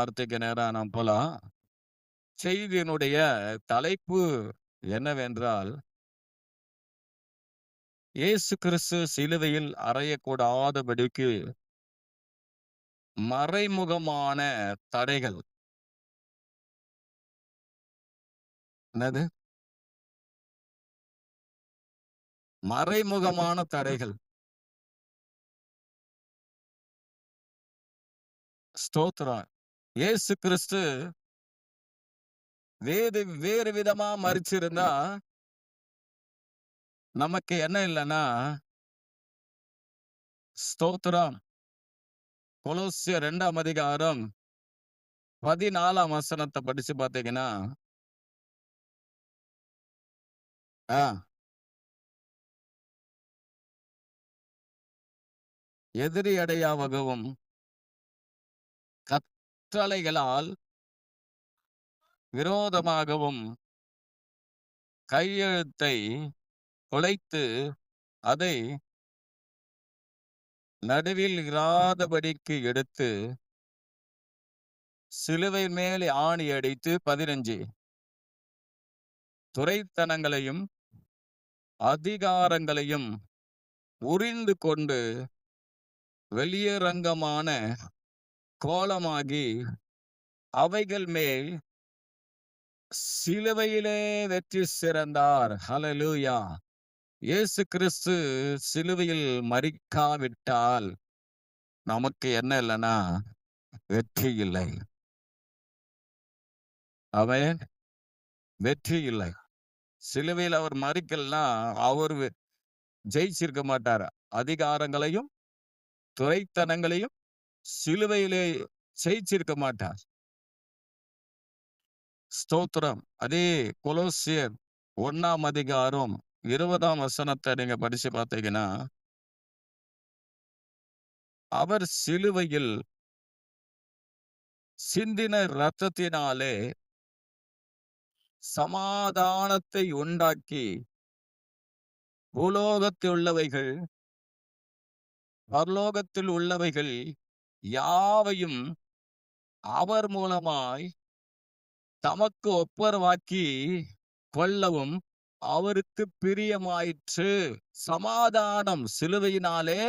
வார்த்தைக்கு நேரா நாம் போலாம். செய்தியினுடைய தலைப்பு என்னவென்றால், இயேசு கிறிஸ்து சிலுவையில் அறையக்கூடாதபடிக்கு மறைமுகமான தடைகள். என்னது? மறைமுகமான தடைகள். ஸ்தோத்திரம். இயேசு கிறிஸ்து வேறு விதமா மரிச்சிருந்தா, நமக்கு என்ன இல்லைன்னா, ஸ்தோத்திரம். கொலோசியர் 2ஆம் அதிகாரம் 14ஆம் வசனத்தை படிச்சு பார்த்தீங்கன்னா, எதிரியடையாகவும் கட்டளைகளால் விரோதமாகவும் கையெழுத்தை குலைத்து அதை நடுவில் இராதபடிக்கு எடுத்து சிலுவை மேல் ஆணி அடித்து 15 துரைத்தனங்களையும் அதிகாரங்களையும் உரிந்து கொண்டு வெளியரங்கமான கோலமாகி அவைகள் மேல் சிலுவையிலே வெற்றி சிறந்தார். ஹல்லேலூயா. இயேசு கிறிஸ்து சிலுவையில் மரிக்காவிட்டால் நமக்கு என்ன இல்லைன்னா வெற்றி இல்லை. அவன் வெற்றி இல்லை. சிலுவையில் அவர் மரிக்கலனா அவர் ஜெயிச்சிருக்க மாட்டார். அதிகாரங்களையும் துரைத்தனங்களையும் சிலுவையிலே ஜெயிச்சிருக்க மாட்டார். ஸ்தோத்திரம். அதே கொலோசியர் 1ஆம் அதிகாரம் 20ஆம் வசனத்தை நீங்க படிச்சு பார்த்தீங்கன்னா, அவர் சிலுவையில் சிந்தின இரத்தத்தினாலே சமாதானத்தை உண்டாக்கி பூலோகத்தில் உள்ளவைகள் பரலோகத்தில் உள்ளவைகள் யாவையும் அவர் மூலமாய் தமக்கு ஒப்புரவாக்கி கொள்ளவும் அவருக்கு பிரியமாயிற்று. சமாதானம் சிலுவையினாலே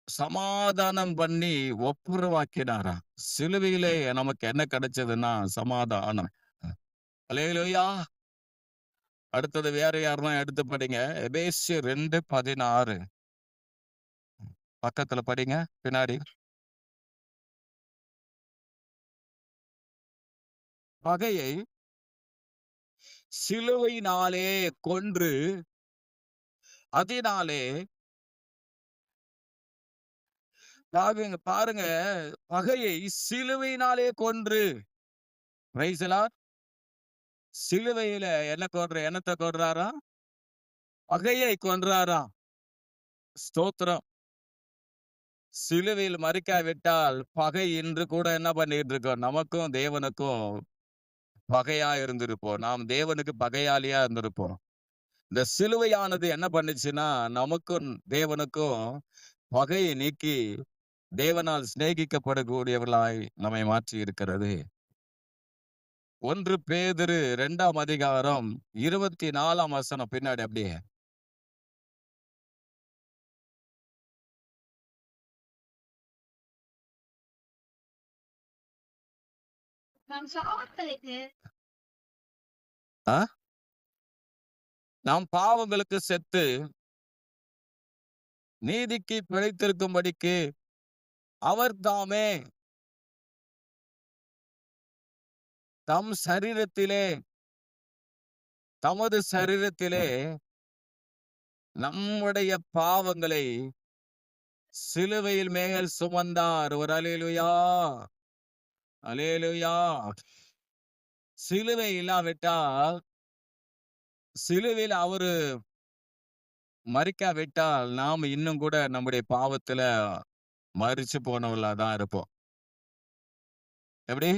சமாதானம் பண்ணி ஒப்புரவாக்கினாரா. சிலுவையிலே நமக்கு என்ன கிடைச்சதுன்னா சமாதானம். அல்லேலூயா. அடுத்தது வேற யாருன்னா எடுத்து படிங்க. எபேசியர் 2:16 பக்கத்துல படிங்க பின்னாடி. பகையை சிலுவையினாலே கொன்று அதனாலே பாருங்க, பகையை சிலுவையினாலே கொன்று. Praise the Lord. சிலுவையில என்னத்தை கொன்றாரா? பகையை கொன்றாரா. ஸ்தோத்திரம். சிலுவையில் மரிக்காவிட்டால் பகை இன்று கூட என்ன பண்ணிட்டு இருக்கோம்? நமக்கும் தேவனுக்கும் பகையா இருந்திருப்போம். நாம் தேவனுக்கு பகையாளியா இருந்திருப்போம். இந்த சிலுவையானது என்ன பண்ணுச்சுன்னா, நமக்கும் தேவனுக்கும் பகையை நீக்கி தேவனால் சிநேகிக்கப்படக்கூடியவர்களாய் நம்மை மாற்றி இருக்கிறது. 1 பேதுரு 2ஆம் அதிகாரம் 24ஆம் வசனம் பின்னாடி அப்படியே. நாம் பாவங்களுக்கு செத்து நீதிக்கு பிழைத்திருக்கும்படிக்கு அவர் தாமே தமது சரீரத்திலே நம்முடைய பாவங்களை சிலுவையில் மேல் சுமந்தார். ஒரு அல்லேலூயா. அல்லேலூயா. சிலுவை இல்லாவிட்டால், சிலுவையில் அவரு மரிக்காவிட்டால் நாம் இன்னும் கூட நம்முடைய பாவத்துல மரிச்சு போனவர்களா தான் இருப்போம். எப்படி?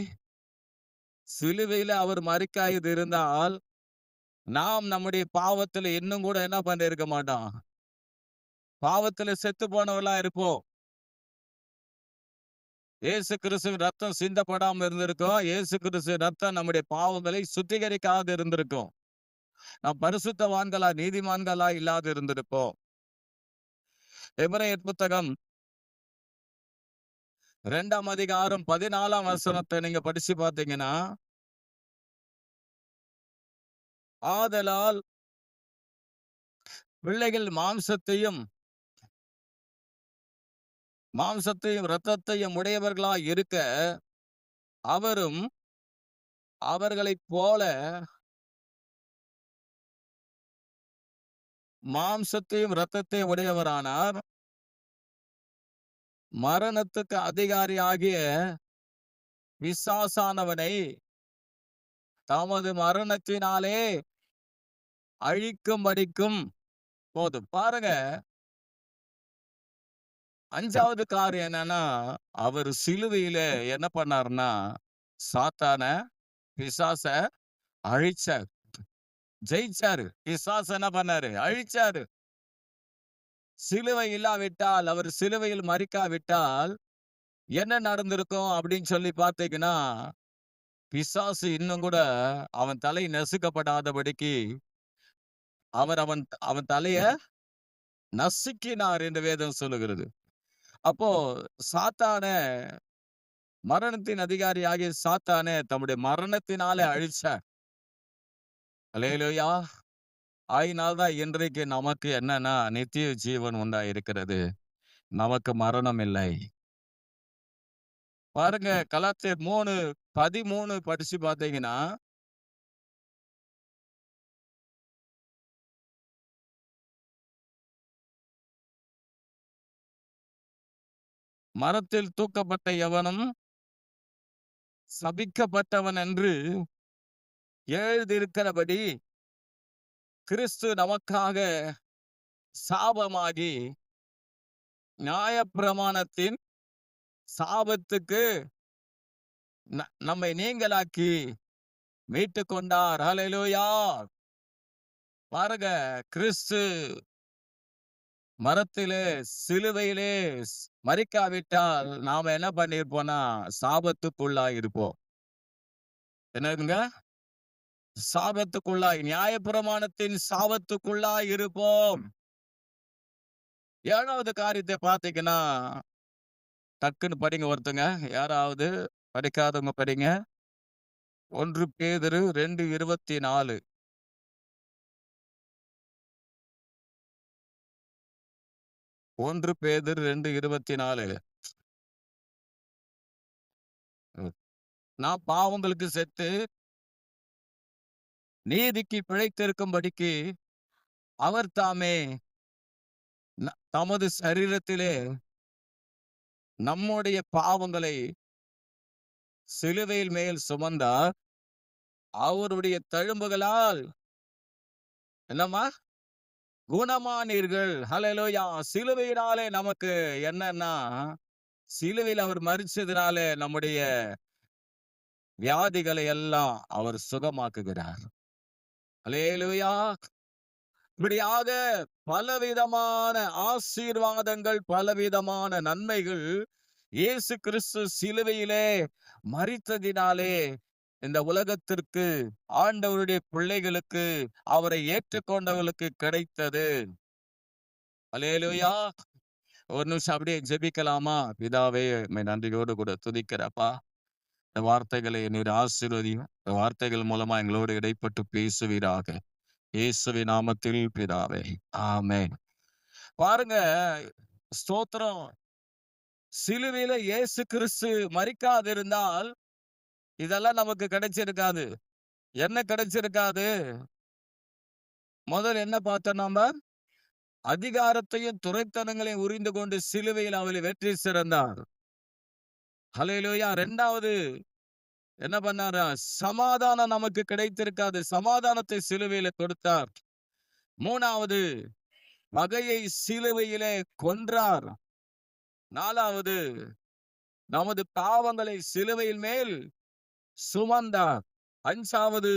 சிலுவையில அவர் மரிக்காது இருந்தால் நாம் நம்முடைய பாவத்துல இன்னும் கூட என்ன பண்ணிருக்க மாட்டோம்? பாவத்துல செத்து போனவர்களா இருப்போம். இயேசு கிறிஸ்துவின் ரத்தம் சிந்தப்படாம இருந்திருக்கும். இயேசு கிறிஸ்துவின் ரத்தம் நம்முடைய பாவங்களை சுத்திகரிக்காது இருந்திருக்கும். நாம் பரிசுத்தவான்களா, நீதிமான்களா இல்லாது இருந்திருப்போம். எபிரெயர் புத்தகம் 2ஆம் அதிகாரம் 14ஆம் வசனத்தை நீங்க படிச்சு பார்த்தீங்கன்னா, ஆதலால் பிள்ளைகள் மாம்சத்தையும் இரத்தத்தையும் உடையவர்களாய் இருக்க, அவரும் அவர்களைப் போல மாம்சத்தையும் இரத்தத்தையும் உடையவரானார். மரணத்துக்கு அதிகாரியாகிய பிசாசானவனை தமது மரணத்தினாலே அழிக்கும்படிக்கும் போதும். பாருங்க, 5வது காரியம் என்னன்னா, அவர் சிலுவையில என்ன பண்ணாருன்னா, சாத்தான, பிசாச அழிச்சார், ஜெயிச்சாரு. பிசாசு என்ன பண்ணாரு? அழிச்சாரு. சிலுவை இல்லாவிட்டால், அவர் சிலுவையில் மரிக்காவிட்டால் என்ன நடந்திருக்கும் அப்படின்னு சொல்லி பார்த்தீங்கன்னா, பிசாசு இன்னும் கூட அவன் தலை நசுக்கப்படாதபடிக்கு அவன் தலைய நசுக்கினார் என்று வேதம் சொல்லுகிறது. அப்போ சாத்தான, மரணத்தின் அதிகாரியாகிய சாத்தானே தம்முடைய மரணத்தினாலே அழிச்சார். அல்லேலூயா. ஆயினால்தான் இன்றைக்கு நமக்கு என்னன்னா, நித்திய ஜீவன் உண்டாயிருக்கிறது. நமக்கு மரணம் இல்லை. பாருங்க, கலாத்தியர் 3:13 படிச்சு பார்த்தீங்கன்னா, மரத்தில் தூக்கப்பட்ட எவனும் சபிக்கப்பட்டவன் என்று எழுதியிருக்கிறபடி, கிறிஸ்து நமக்காக சாபமாகி நியாயப்பிரமாணத்தின் சாபத்துக்கு நம்மை நீங்களாக்கி மீட்டுக் கொண்டார். ஹல்லேலூயா. பாருங்க, கிறிஸ்து மரத்திலே, சிலுவையிலே மரிக்காவிட்டால் நாம என்ன பண்ணிருப்போம்னா, சாபத்துக்குள்ளாய் இருப்போம். என்னதுங்க? சாபத்துக்குள்ளாய், நியாயப்பிரமாணத்தின் சாபத்துக்குள்ளாய் இருப்போம். 7வது காரியத்தை பார்த்தீங்கன்னா, டக்குன்னு படிங்க ஒருத்தங்க. யாராவது படிக்காதவங்க படிங்க. 1 பேதுரு 2:24. 1 பேதுரு 2:24. நான் பாவங்களுக்கு செத்து நீதிக்கு பிழைத்திருக்கும்படிக்கு அவர் தாமே தமது சரீரத்திலே நம்முடைய பாவங்களை சிலுவையில் மேல் சுமந்தார். அவருடைய தழும்புகளால் என்னம்மா? குணமானீர்கள். ஹல்லேலூயா. சிலுவையினாலே நமக்கு என்னன்னா, சிலுவையில் அவர் மரிச்சதினாலே நம்முடைய வியாதிகளை எல்லாம் அவர் சுகமாக்குகிறார். ஹல்லேலூயா. இப்படியாக பலவிதமான ஆசீர்வாதங்கள், பலவிதமான நன்மைகள் இயேசு கிறிஸ்து சிலுவையிலே மரித்ததினாலே இந்த உலகத்திற்கு, ஆண்டவருடைய பிள்ளைகளுக்கு, அவரை ஏற்றுக்கொண்டவர்களுக்கு கிடைத்தது. அல்லேலூயா. ஒரு நிமிஷம் அப்படியே ஜெபிக்கலாமா? பிதாவே, உம்மை நன்றியோடு கூட துதிக்கிறப்பா. இந்த வார்த்தைகளை நீர் ஆசீர்வதியும். இந்த வார்த்தைகள் மூலமா எங்களோடு இடைப்பட்டு பேசுவீராக. இயேசுவின் நாமத்தில் பிதாவே, ஆமென். பாருங்க, ஸ்தோத்திரம். சிலுவையில இயேசு கிறிஸ்து மரிக்காதிருந்தால் இதெல்லாம் நமக்கு கிடைச்சிருக்காது. என்ன கிடைச்சிருக்காது? முதல்ல என்ன பார்த்தோம் நாம? அதிகாரத்தையும் துரைத்தனங்களையும் உரிந்து கொண்டு சிலுவையில் அவரை வெற்றி சிறந்தார். ஹல்லேலூயா. 2வது என்ன பண்ணாரா? சமாதானம் நமக்கு கிடைத்திருக்காது. சமாதானத்தை சிலுவையில கொடுத்தார். 3வது பகையை சிலுவையிலே கொன்றார். 4வது நமது பாவங்களை சிலுவையில் மேல் சுமந்தார். 5வது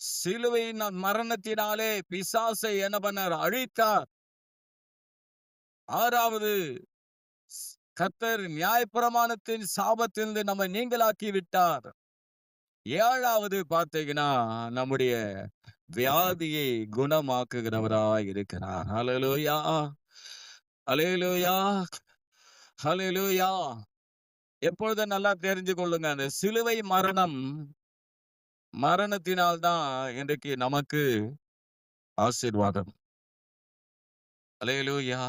சிலுவையின் மரணத்தினாலே பிசாசை என்ன பண்ணார்? அழித்தார். 6வது கர்த்தர் நியாயப்பிரமாணத்தின் சாபத்திலிருந்து நம்மை நீங்களாக்கி விட்டார். 7வது பார்த்தீங்கன்னா, நம்முடைய வியாதியை குணமாக்குகிறவராய் இருக்கிறார். ஹல்லேலூயா! ஹல்லேலூயா! ஹல்லேலூயா! எப்பொழுதும் நல்லா தெரிஞ்சு கொள்ளுங்க. அந்த சிலுவை மரணத்தினால் தான் இன்றைக்கு நமக்கு ஆசீர்வாதம். ஹல்லேலூயா!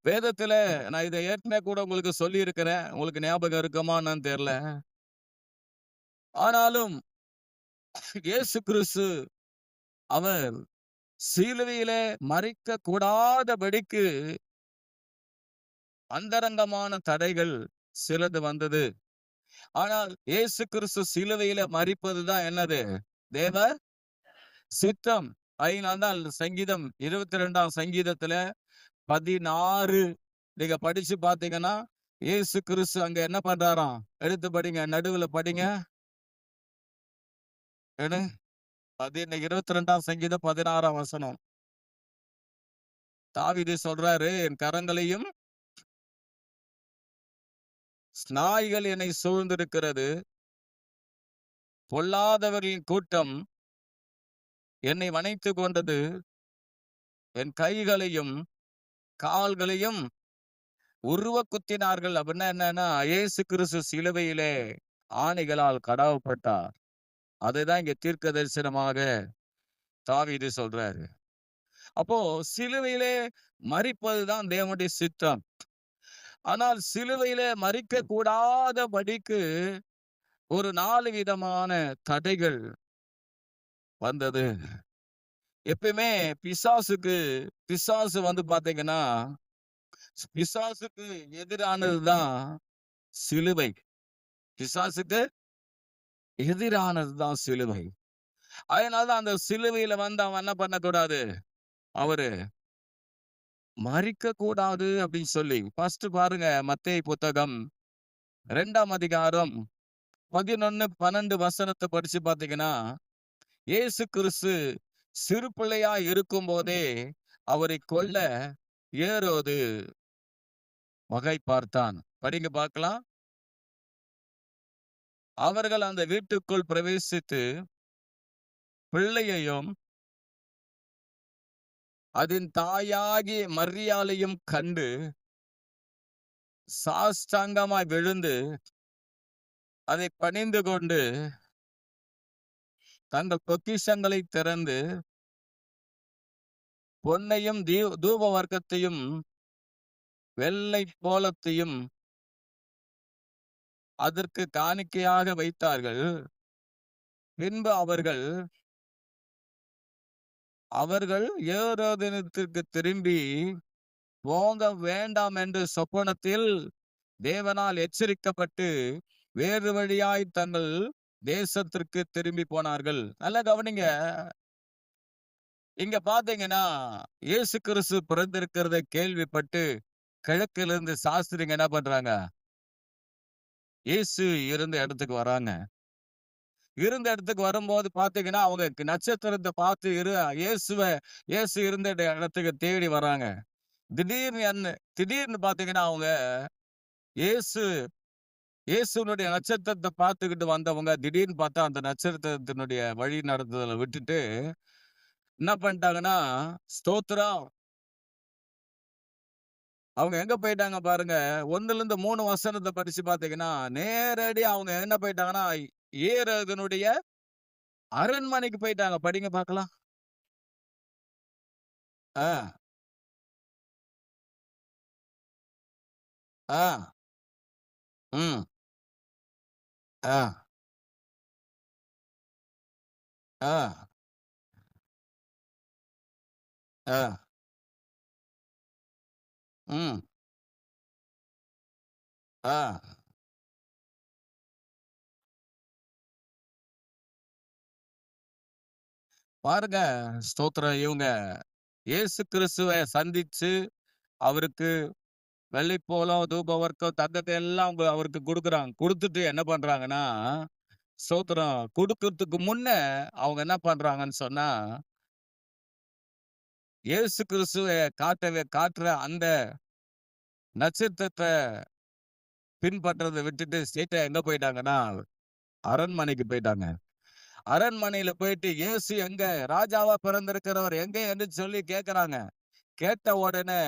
வேதத்துல நான் இதை ஏற்கனவே கூட உங்களுக்கு சொல்லியிருக்கிறேன். உங்களுக்கு ஞாபகம் இருக்குமா என்னன்னு தெரியல. ஆனாலும் இயேசு கிறிஸ்து அவர் சிலுவையிலே மரிக்க கூடாதபடிக்கு அந்தரங்கமான தடைகள் சிலது வந்தது. ஆனால் இயேசு கிறிஸ்து சிலுவையில மரிப்பதுதான் என்னது? தேவ சித்தம். அதனால்தான் சங்கீதம் 22ஆம் சங்கீதத்துல 16 நீங்க படிச்சு பார்த்தீங்கன்னா, இயேசு கிறிஸ்து அங்க என்ன பண்றாராம்? எடுத்து படிங்க. நடுவுல படிங்க. எடு. 22ஆம் சங்கீதம் 16ஆம் வசனம். தாவீது சொல்றாரு, என் கரங்களையும் நாய்கள் என்னை சூழ்ந்திருக்கிறது. பொல்லாதவர்களின் கூட்டம் என்னை வனைத்துக் கொண்டது. என் கைகளையும் கால்களையும் உருவ குத்தினார்கள். அப்படின்னா என்னன்னா, இயேசு கிறிஸ்து சிலுவையிலே ஆணிகளால் கடாவப்பட்டார். அதுதான் இங்க தீர்க்க தரிசனமாக தாவீது சொல்றாரு. அப்போ சிலுவையிலே மரிப்பதுதான் தேவனுடைய சித்தம். ஆனால் சிலுவையிலே மரிக்க கூடாதபடிக்கு ஒரு 4 விதமான தடைகள் வந்தது. எப்பயுமே பிசாசு வந்து பாத்தீங்கன்னா, பிசாசுக்கு எதிரானதுதான் சிலுவை. பிசாசுக்கு எதிரானதுதான் சிலுவை. அதனாலதான் அந்த சிலுவையில வந்து அவன் என்ன பண்ணக்கூடாது? அவரு மரிக்க கூடாது அப்படின்னு சொல்லி ஃபர்ஸ்ட் பாருங்க, மத்தேயு புத்தகம் 2ஆம் அதிகாரம் 11, 12 வசனத்தை படிச்சு பாத்தீங்கன்னா, இயேசு கிறிஸ்து சிறு பிள்ளையா இருக்கும் போதே அவரை கொல்ல ஏரோது வகை பார்த்தான். படிங்க பார்க்கலாம். அவர்கள் அந்த வீட்டுக்குள் பிரவேசித்து பிள்ளையையும் அதன் தாயாகி மரியாளையும் கண்டு சாஷ்டாங்கமாய் விழுந்து அதை பணிந்து கொண்டு தங்கள் பொக்கிஷங்களை திறந்து பொன்னையும் தூப வர்க்கத்தையும் வெள்ளை போலத்தையும் அதற்கு காணிக்கையாக வைத்தார்கள். பின்பு அவர்கள் ஏரோதினத்திற்கு திரும்பி போக வேண்டாம் என்று சொப்பனத்தில் தேவனால் எச்சரிக்கப்பட்டு வேறு வழியாய் தங்கள் தேசத்திற்கு திரும்பி போனார்கள். நல்லா கவனிங்க. இங்க பாத்தீங்கன்னா, இயேசு கிறிஸ்து பிறந்திருக்கிறத கேள்விப்பட்டு கிழக்கிலிருந்து சாஸ்திரிங்க என்ன பண்றாங்க? இயேசு இருந்த இடத்துக்கு வராங்க. இருந்த இடத்துக்கு வரும்போது பாத்தீங்கன்னா, அவங்க நட்சத்திரத்தை பார்த்து இயேசு இருந்த இடத்துக்கு தேடி வராங்க. திடீர்னு பாத்தீங்கன்னா, அவங்க இயேசுனுடைய நட்சத்திரத்தை பார்த்துக்கிட்டு வந்தவங்க திடீர்னு பார்த்தா அந்த நட்சத்திரத்தினுடைய வழி நடத்துதலை விட்டுட்டு என்ன பண்ணிட்டாங்கன்னா, ஸ்தோத்திரம், அவங்க எங்க போயிட்டாங்க பாருங்க. 1ல இருந்து 3 வசனத்தை படிச்சு பாத்தீங்கன்னா, நேரடியா அவங்க என்ன போயிட்டாங்கன்னா, ஏரோதனுடைய அரண்மனைக்கு போயிட்டாங்க. படிங்க பார்க்கலாம். ஆ, ஆ, ம், ஆ, ஆ, ஆ, ம், ஆ. பாருங்க, ஸ்தோத்திரம். இவங்க இயேசு கிறிஸ்துவை சந்திச்சு அவருக்கு வெள்ளைப்போளம், தூபவர்க்கம், தங்கத்தை எல்லாம் அவங்க அவருக்கு குடுக்குறாங்க. குடுத்துட்டு என்ன பண்றாங்கன்னா, ஸ்தோத்திரம், குடுக்கறதுக்கு முன்ன அவங்க என்ன பண்றாங்கன்னு சொன்னா, இயேசு கிறிஸ்துவ காட்டுற அந்த நட்சத்திரத்தை பின்பற்றதை விட்டுட்டு ஸ்ட்ரெயிட்டா எங்க போயிட்டாங்கன்னா, அரண்மனைக்கு போயிட்டாங்க. அரண்மனையில போயிட்டு இயேசு எங்க? ராஜாவா பிறந்திருக்கிறவர் எங்க என்று சொல்லி கேட்கிறாங்க. கேட்ட உடனே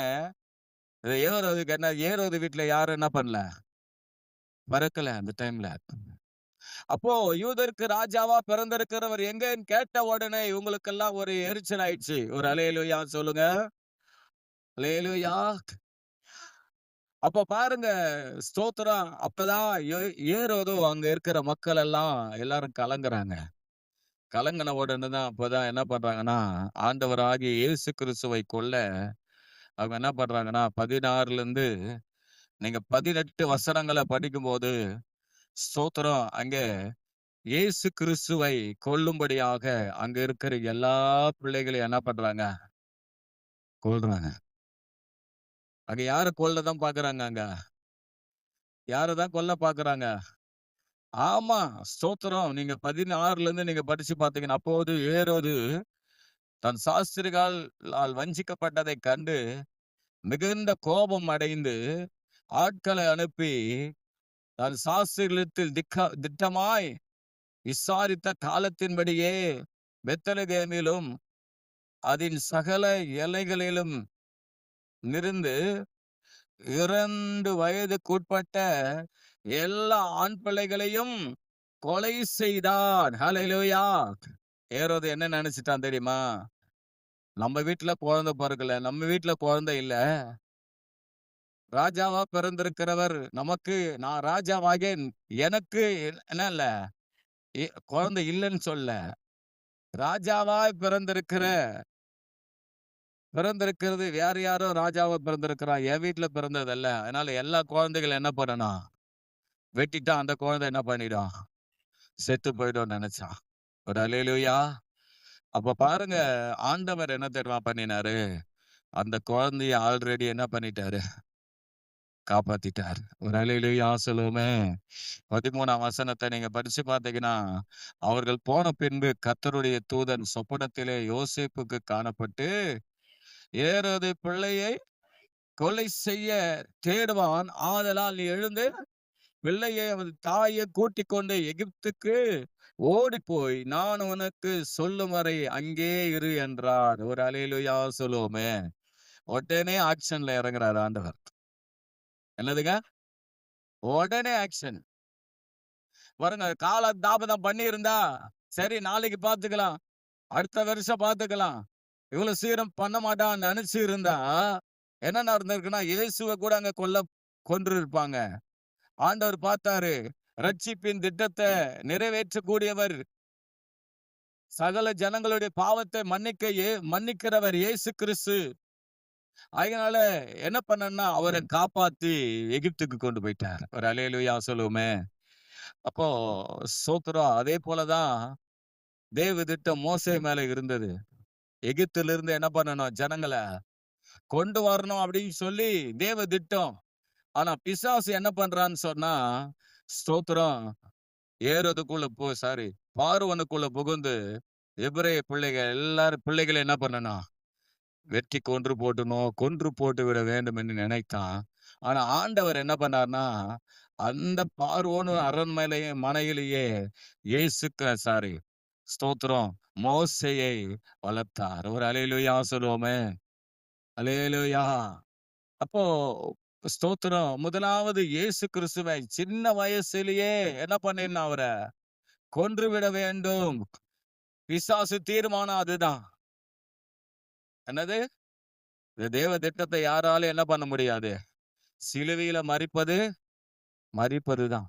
ஏரோதுக்கு என்ன, ஏரோது வீட்டுல யாரும் என்ன பண்ணல? பிறக்கல அந்த டைம்ல. அப்போ யூதருக்கு ராஜாவா பிறந்திருக்கிறவர் எங்கன்னு கேட்ட உடனே இவங்களுக்கெல்லாம் ஒரு எரிச்சல் ஆயிடுச்சு. ஒரு அல்லேலூயா சொல்லுங்க. அல்லேலூயா. அப்ப பாருங்க, ஸ்தோத்திரம். அப்பதான் ஏரோதும் அங்க இருக்கிற மக்கள் எல்லாம் எல்லாரும் கலங்குறாங்க. கலங்கின உடனே தான் அப்பதான் என்ன பண்றாங்கன்னா, ஆண்டவராகிய இயேசு கிறிஸ்துவை கொல்ல அவங்க என்ன பண்றாங்கன்னா, 16ல இருந்து நீங்க 18 வசனங்கள படிக்கும்போது, ஸ்தோத்திரம், அங்க இயேசு கிறிஸ்துவை கொல்லும்படியாக அங்க இருக்கிற எல்லா பிள்ளைகளையும் என்ன பண்றாங்க? கொல்றாங்க. அங்க யார கொல்ல தான் பாக்குறாங்க அங்க? யார தான் கொல்ல பாக்குறாங்க? ஆமா, ஸ்தோத்திரம். நீங்க 16ல இருந்து நீங்க படிச்சு பார்த்தீங்கன்னா, அப்போது ஏரோது தன் சாஸ்திரிகளால் வஞ்சிக்கப்பட்டதைக் கண்டு மிகுந்த கோபம் அடைந்து ஆட்களை அனுப்பி தன் சாஸ்திரிகளிடத்தில் திட்டமாய் விசாரித்த காலத்தின்படியே பெத்லகேமிலும் அதன் சகல எல்லைகளிலும் இருந்து 2 வயதுக்குட்பட்ட எல்லா ஆண் பிள்ளைகளையும் கொலை செய்தான். ஹல்லேலூயா. ஏரோது என்ன நினைச்சிட்டான் தெரியுமா? நம்ம வீட்டுல குழந்தை பிறக்கல, நம்ம வீட்டுல குழந்தை இல்ல, ராஜாவா பிறந்திருக்கிறவர் நமக்கு, நான் ராஜாவாக எனக்கு என்ன இல்ல, குழந்தை இல்லைன்னு சொல்ல, ராஜாவாய் பிறந்திருக்கிறது வேற யாரோ ராஜாவா பிறந்திருக்கிறான், என் வீட்டுல பிறந்ததல்ல. அதனால எல்லா குழந்தைகளும் என்ன பண்ணணும்? வெட்டிட்டா அந்த குழந்தை என்ன பண்ணிடும்? செத்து போயிடும் நினைச்சான். ஒரு அல்லேலூயா. அப்ப பாருங்க, ஆண்டவர் என்ன தெரியுமா பண்ணினாரு? அந்த குழந்தைய ஆல்ரெடி என்ன பண்ணிட்டாரு? காப்பாத்திட்டார். ஒரு அல்லேலூயா சொல்லுவோமே. 13ஆம் வசனத்தை நீங்க படிச்சு பார்த்தீங்கன்னா, அவர்கள் போன பின்பு கர்த்தருடைய தூதன் சொப்பனத்திலே யோசேப்புக்கு காணப்பட்டு, ஏரோது பிள்ளையை கொலை செய்ய தேடுவான், ஆதலால் நீ எழுந்து பிள்ளையை அவன் தாயை கூட்டிக் கொண்டு எகிப்துக்கு ஓடி போய் நான் உனக்கு சொல்லும் வரை அங்கே இரு என்றார். ஒரு அல்லேலூயா சொல்லுவோமே. உடனே ஆக்ஷன்ல இறங்குறாரு ஆண்டவர். என்னதுங்க? உடனே ஆக்ஷன். பாருங்க, கால தாமதம் பண்ணி இருந்தா சரி நாளைக்கு பாத்துக்கலாம், அடுத்த வருஷம் பாத்துக்கலாம், இவ்வளவு சீரம் பண்ண மாட்டான்னு நினைச்சு இருந்தா என்ன நடந்திருக்குன்னா, இயேசுவை கூட அங்க கொன்று இருப்பாங்க. ஆண்டவர் பார்த்தாரு, ரட்சிப்பின் திட்டத்தை நிறைவேற்றக்கூடியவர், சகல ஜனங்களுடைய பாவத்தை மன்னிக்கிறவர் இயேசு கிறிஸ்து. அதனால என்ன பண்ணனா, அவரை காப்பாத்தி எகிப்துக்கு கொண்டு போயிட்டார். ஒரு அல்லேலூயா சொல்லுவோமே. அப்போ ஸ்தோத்திரம். அதே போலதான் தேவ திட்டம் மோசே மேல இருந்தது. எகிப்தில இருந்து என்ன பண்ணணும்? ஜனங்களை கொண்டு வரணும் அப்படின்னு சொல்லி தேவ திட்டம். ஆனா பிசாசு என்ன பண்றான்னு சொன்னா, ஸ்தோத்திரம், ஏரோதுக்குள்ள சாரி பார்வோனுக்குள்ள புகுந்து எபிரேய பிள்ளைகள் எல்லாரும் பிள்ளைகளை என்ன பண்ணணும்? வெட்டி கொன்று போட்டு விட வேண்டும் என்று நினைத்தான். ஆனா ஆண்டவர் என்ன பண்ணார்னா, அந்த பார்வோன் அரண்மனையிலேயே மனையிலேயே சாரி ஸ்தோத்திரம், மோசேயை வளர்த்தார். ஒரு அல்லேலூயா சொல்லுவோமே. அல்லேலூயா. அப்போ ஸ்தோத்திரம், முதலாவது இயேசு கிறிஸ்துவை சின்ன வயசுலயே என்ன பண்ணிடணும்? அவரை கொன்று விட வேண்டும். பிசாசு தீர்மானம் அதுதான். என்னது? இந்த தேவ திட்டத்தை யாராலும் என்ன பண்ண முடியாது? சிலுவையில மரிப்பதுதான்.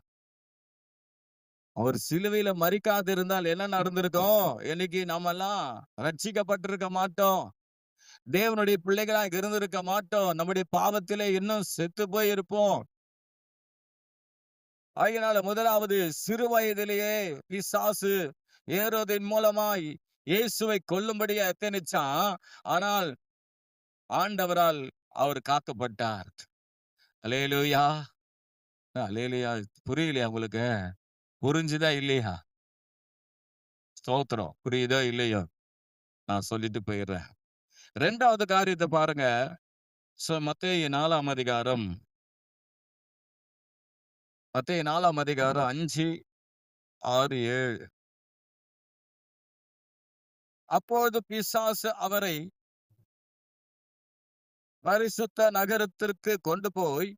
அவர் சிலுவையில மரிக்காது இருந்தால் என்ன நடந்திருக்கும்? இன்னைக்கு நம்ம எல்லாம் ரட்சிக்கப்பட்டிருக்க மாட்டோம். தேவனுடைய பிள்ளைகளாக இருந்திருக்க மாட்டோம். நம்முடைய பாவத்திலே இன்னும் செத்து போய் இருப்போம். அதனால முதலாவது சிறு வயதிலேயே பிசாசு ஏரோதின் மூலமாய் இயேசுவை கொல்லும்படியா எத்தனிச்சான். ஆனால் ஆண்டவரால் அவர் காக்கப்பட்டார். அல்லேலூயா. அல்லேலூயா. புரியலையா உங்களுக்கு? புரிஞ்சுதா இல்லையா? ஸ்தோத்திரம். புரியுதோ இல்லையோ? நான் சொல்லிட்டு போயிடுறேன். 2வது காரியத்தை பாருங்க. மத்தேயு 4ஆம் அதிகாரம் மத்தேயு 4ஆம் அதிகாரம் 5, 6, 7. அப்பொழுது பிசாசு அவரை பரிசுத்த நகரத்திற்கு கொண்டு போய்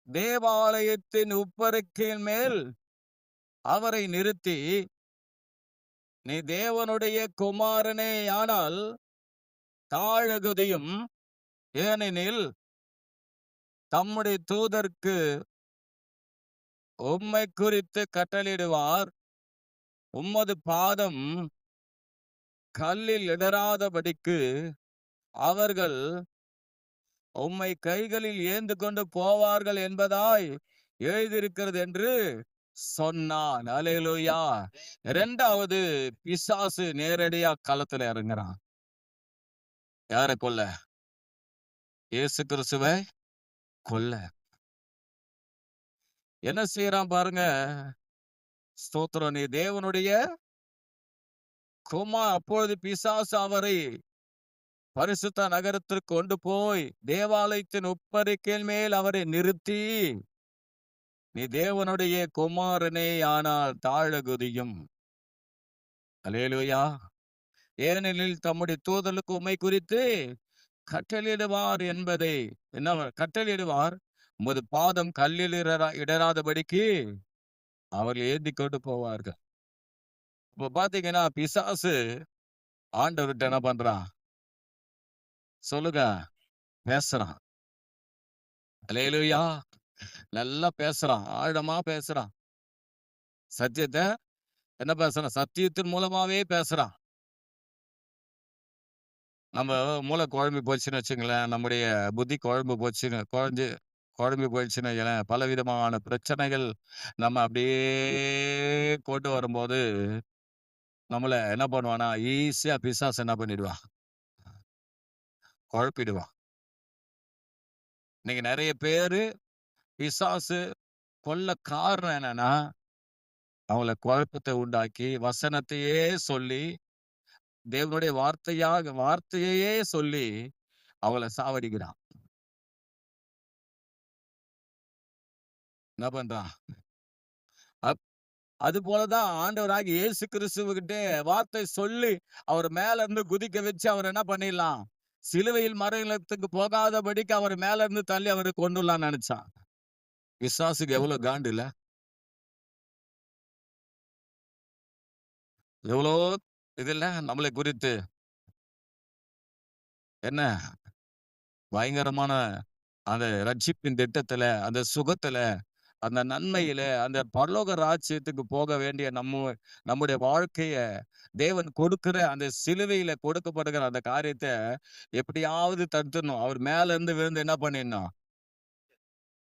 தேவாலயத்தின் உப்பரிக்கையின் மேல் அவரை நிறுத்தி, நீ தேவனுடைய குமாரனேயானால் தாழகுதியும், ஏனெனில் தம்முடைய தூதருக்கு உம்மை குறித்து கட்டளையிடுவார், உமது பாதம் கல்லில் இடராதபடிக்கு அவர்கள் உம்மை கைகளில் ஏந்து கொண்டு போவார்கள் என்பதாய் எழுதியிருக்கிறது என்று சொன்னான். அல்லேலூயா. இரண்டாவது, பிசாசு நேரடியா களத்துல இறங்குறான். யார கொல்ல? இயேசு கிறிஸ்துவை கொல்ல. என்ன செய்யறான் பாருங்க. ஸ்தோத்திரம். நீ தேவனுடைய அப்பொழுது பிசாசு அவரை பரிசுத்த நகரத்திற்கு கொண்டு போய் தேவாலயத்தின் உப்பரிக்கையின் மேல் அவரை நிறுத்தி, நீ தேவனுடைய குமாரனே ஆனால் தாழகுதியும். அல்லேலூயா. ஏனெனில் தம்முடைய தூதலுக்கு உம்மை குறித்து கட்டளையிடுவார் என்பதை, என்ன கட்டளையிடுவார்? உமது பாதம் கல்லில் இடராதபடிக்கு அவர் ஏந்தி கொண்டு போவார்கள். இப்ப பாத்தீங்கன்னா பிசாசு ஆண்டவர்கிட்ட என்ன பண்றான்? சொல்லுங்க. பேசுறான். அல்லேலூயா. நல்லா பேசுறான். ஆழமா பேசுறான். சத்தியத்தை என்ன பேசுறான்? சத்தியத்தின் மூலமாவே பேசுறான். நம்ம மூளை குழம்பி போச்சுன்னு வச்சுங்களேன், நம்முடைய புத்தி குழம்பு போயிடுச்சுன்னு பலவிதமான பிரச்சனைகள் நம்ம அப்படியே கொண்டு வரும்போது நம்மள என்ன பண்ணுவானா, ஈஸியா பிசாசு என்ன பண்ணிடுவான்? குழப்பிடுவான். இன்னைக்கு நிறைய பேரு பிசாசு கொல்ல காரணம் என்னன்னா, அவங்கள குழப்பத்தை உண்டாக்கி வசனத்தையே சொல்லி, தேவனுடைய வார்த்தையே சொல்லி அவளை சாவடிக்கிறான். என்ன பண்றான்? அது போலதான் ஆண்டவராகிய இயேசு கிறிஸ்துவுகிட்ட வார்த்தை சொல்லி அவர் மேல இருந்து குதிக்க வச்சு அவர் என்ன பண்ணிடலாம்? சிலுவையில் மரணத்துக்கு போகாதபடிக்கு அவர் மேல இருந்து தள்ளி அவரை கொண்டுலாம் நினைச்சான். பிசாசுக்கு எவ்வளவு காண்டு இல்ல? எவ்வளோ இதுல நம்மளை குறித்து என்ன பயங்கரமான அந்த ரட்சிப்பின் திட்டத்துல, அந்த சுகத்துல, அந்த நன்மையில, அந்த பரலோக ராஜ்யத்துக்கு போக வேண்டிய நம்முடைய வாழ்க்கைய தேவன் கொடுக்கிற அந்த சிலுவையில கொடுக்கப்படுகிற அந்த காரியத்தை எப்படியாவது தடுத்துடணும். அவர் மேல இருந்து விழுந்து என்ன பண்ணிடணும்?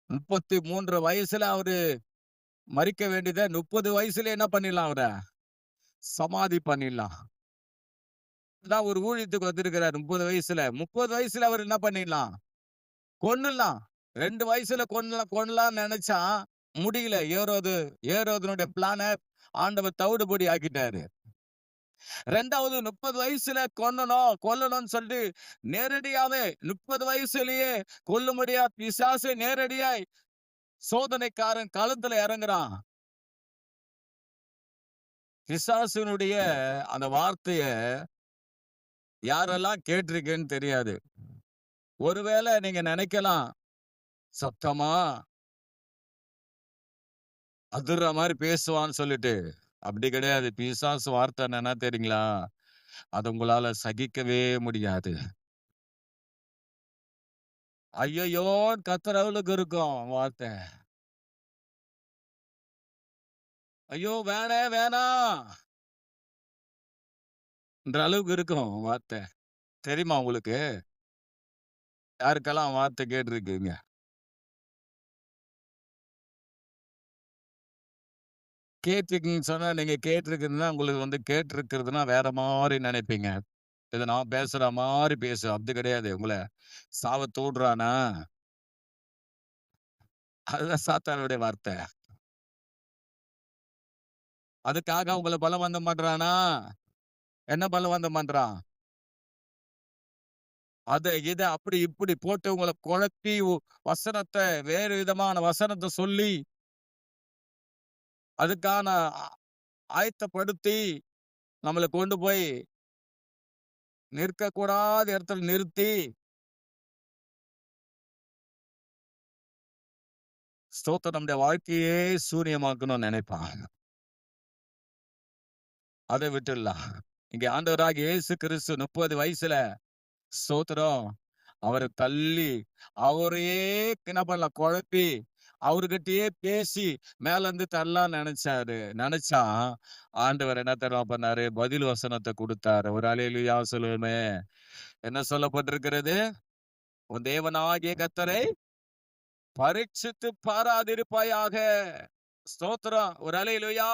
33 வயசுல அவரு மரிக்க வேண்டியதை 30 வயசுல என்ன பண்ணிடலாம்? அவரை சமாதி பண்ணிடலாம். தான் ஒரு ஊழியத்துக்கு வந்திருக்கிறார் 30 வயசுல. 30 வயசுல அவர் என்ன பண்ணிடலாம்? கொன்னுடலாம். 2 வயசுல கொன்னலாம்னு நினைச்சா முடியல. ஏரோதனுடைய பிளான ஆண்டவர் தவிடுபொடி ஆக்கிட்டாரு. 2வது 30 வயசுல கொல்லணும்னு சொல்லிட்டு நேரடியாவே 30 வயசுலயே கொல்லும்படியா பிசாசு நேரடியாய் சோதனைக்காரன் களத்துல இறங்குறான். பிசாசுனுடைய அந்த வார்த்தைய யாரெல்லாம் கேட்டிருக்கேன்னு தெரியாது. ஒருவேளை நீங்க நினைக்கலாம், சத்தமா அதிர்ற மாதிரி பேசுவான்னு சொல்லிட்டு. அப்படி கிடையாது. பிசாசு வார்த்தை என்னன்னா தெரியுங்களா? அது உங்களால சகிக்கவே முடியாது. ஐயையோன்னு கத்துற அளவுக்கு இருக்கும் வார்த்தை. ஐயோ வேணாம் என்ற அளவுக்கு இருக்கும் வார்த்தை. தெரியுமா உங்களுக்கு? யாருக்கெல்லாம் வார்த்தை கேட்டிருக்கீங்க? கேட்டிருக்கீங்கன்னு சொன்னா, நீங்க கேட்டிருக்கிறதுனா உங்களுக்கு கேட்டிருக்கிறதுனா வேற மாதிரி நினைப்பீங்க. இதை நான் பேசுற மாதிரி அப்படி கிடையாது. உங்களை சாவ தூடுறானா? அதுதான் சாத்தானுடைய வார்த்தை. அதுக்காக உங்களை பலவந்தம் பண்றானா? என்ன பலவந்தம் பண்றான்? அத இத அப்படி இப்படி போட்டு உங்கள குழப்பி வசனத்த வேறு விதமான வசனத்த சொல்லி, அதுக்கான ஆயத்தப்படுத்தி, நம்மள கொண்டு போய் நிற்கக்கூடாத இடத்துல நிறுத்தி, ஸ்தோத்திரம் நம்முடைய வாழ்க்கையே சூனியமாக்கணும்னு நினைப்பான். அத விட்டுடலாம். இங்க ஆண்டவராகிய இயேசு கிறிஸ்து 30 வயசுல ஸ்தோத்திரம் அவர தள்ளி, அவரையே என்ன பண்ணலாம் குழப்பி, அவர்கிட்டயே பேசி மேல இருந்து தள்ளலாம்னு நெனச்சாரு. நெனச்சா ஆண்டவர் என்ன தெரியுமா பண்ணாரு? பதில் வசனத்த குடுத்தாரு. ஒரு அல்லேலூயா சொல்லுவோமே! என்ன சொல்லப்பட்டிருக்கிறது? உன் தேவனாகிய கர்த்தரை பரீட்சித்து பாராதிருப்பாயாக. ஸ்தோத்திரம். ஒரு அல்லேலூயா!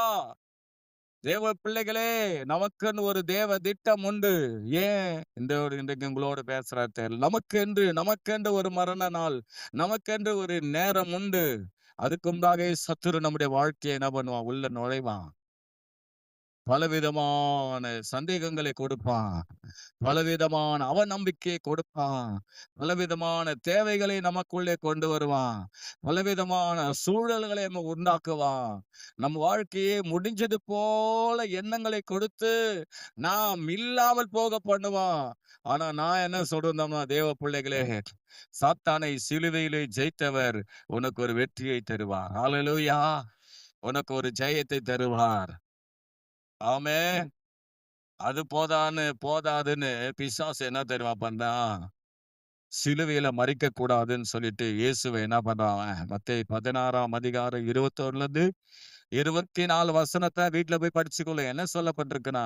தேவ பிள்ளைகளே, நமக்குன்னு ஒரு தேவ திட்டம் உண்டு. ஏன் இன்றைக்கு உங்களோடு பேசுறார் தெரியல. நமக்கென்று ஒரு மரண நாள், நமக்கென்று ஒரு நேரம் உண்டு. அதுக்கு முன்பாக சத்துரு நம்முடைய வாழ்க்கையை என்ன பண்ணுவான்? உள்ள நுழைவான். பலவிதமான சந்தேகங்களை கொடுப்பான். பலவிதமான அவநம்பிக்கையை கொடுப்பான். பலவிதமான தேவைகளை நமக்குள்ளே கொண்டு வருவான். பலவிதமான சூழல்களை உண்டாக்குவான். நம் வாழ்க்கையே முடிஞ்சது போல எண்ணங்களை கொடுத்து நாம் இல்லாமல் போக பண்ணுவான். ஆனா நான் என்ன சொல்றேன்னா, தேவ பிள்ளைகளே, சாத்தானை சிலுவையிலே ஜெயித்தவர் உனக்கு ஒரு வெற்றியை தருவார். ஹல்லேலூயா! உனக்கு ஒரு ஜெயத்தை தருவார். ஆமென். அது போதாதுன்னு பிசாசு என்ன தெரியுமா பண்றான்? சிலுவையில மறிக்கக் கூடாதுன்னு சொல்லிட்டு இயேசுவ என்ன பண்றான் அவன்? மத்தேயு 16ஆம் அதிகாரம் 21லிருந்து 24 வசனத்த வீட்ல போய் படிச்சுக்கொள்ள. என்ன சொல்லப்பட்டிருக்குன்னா,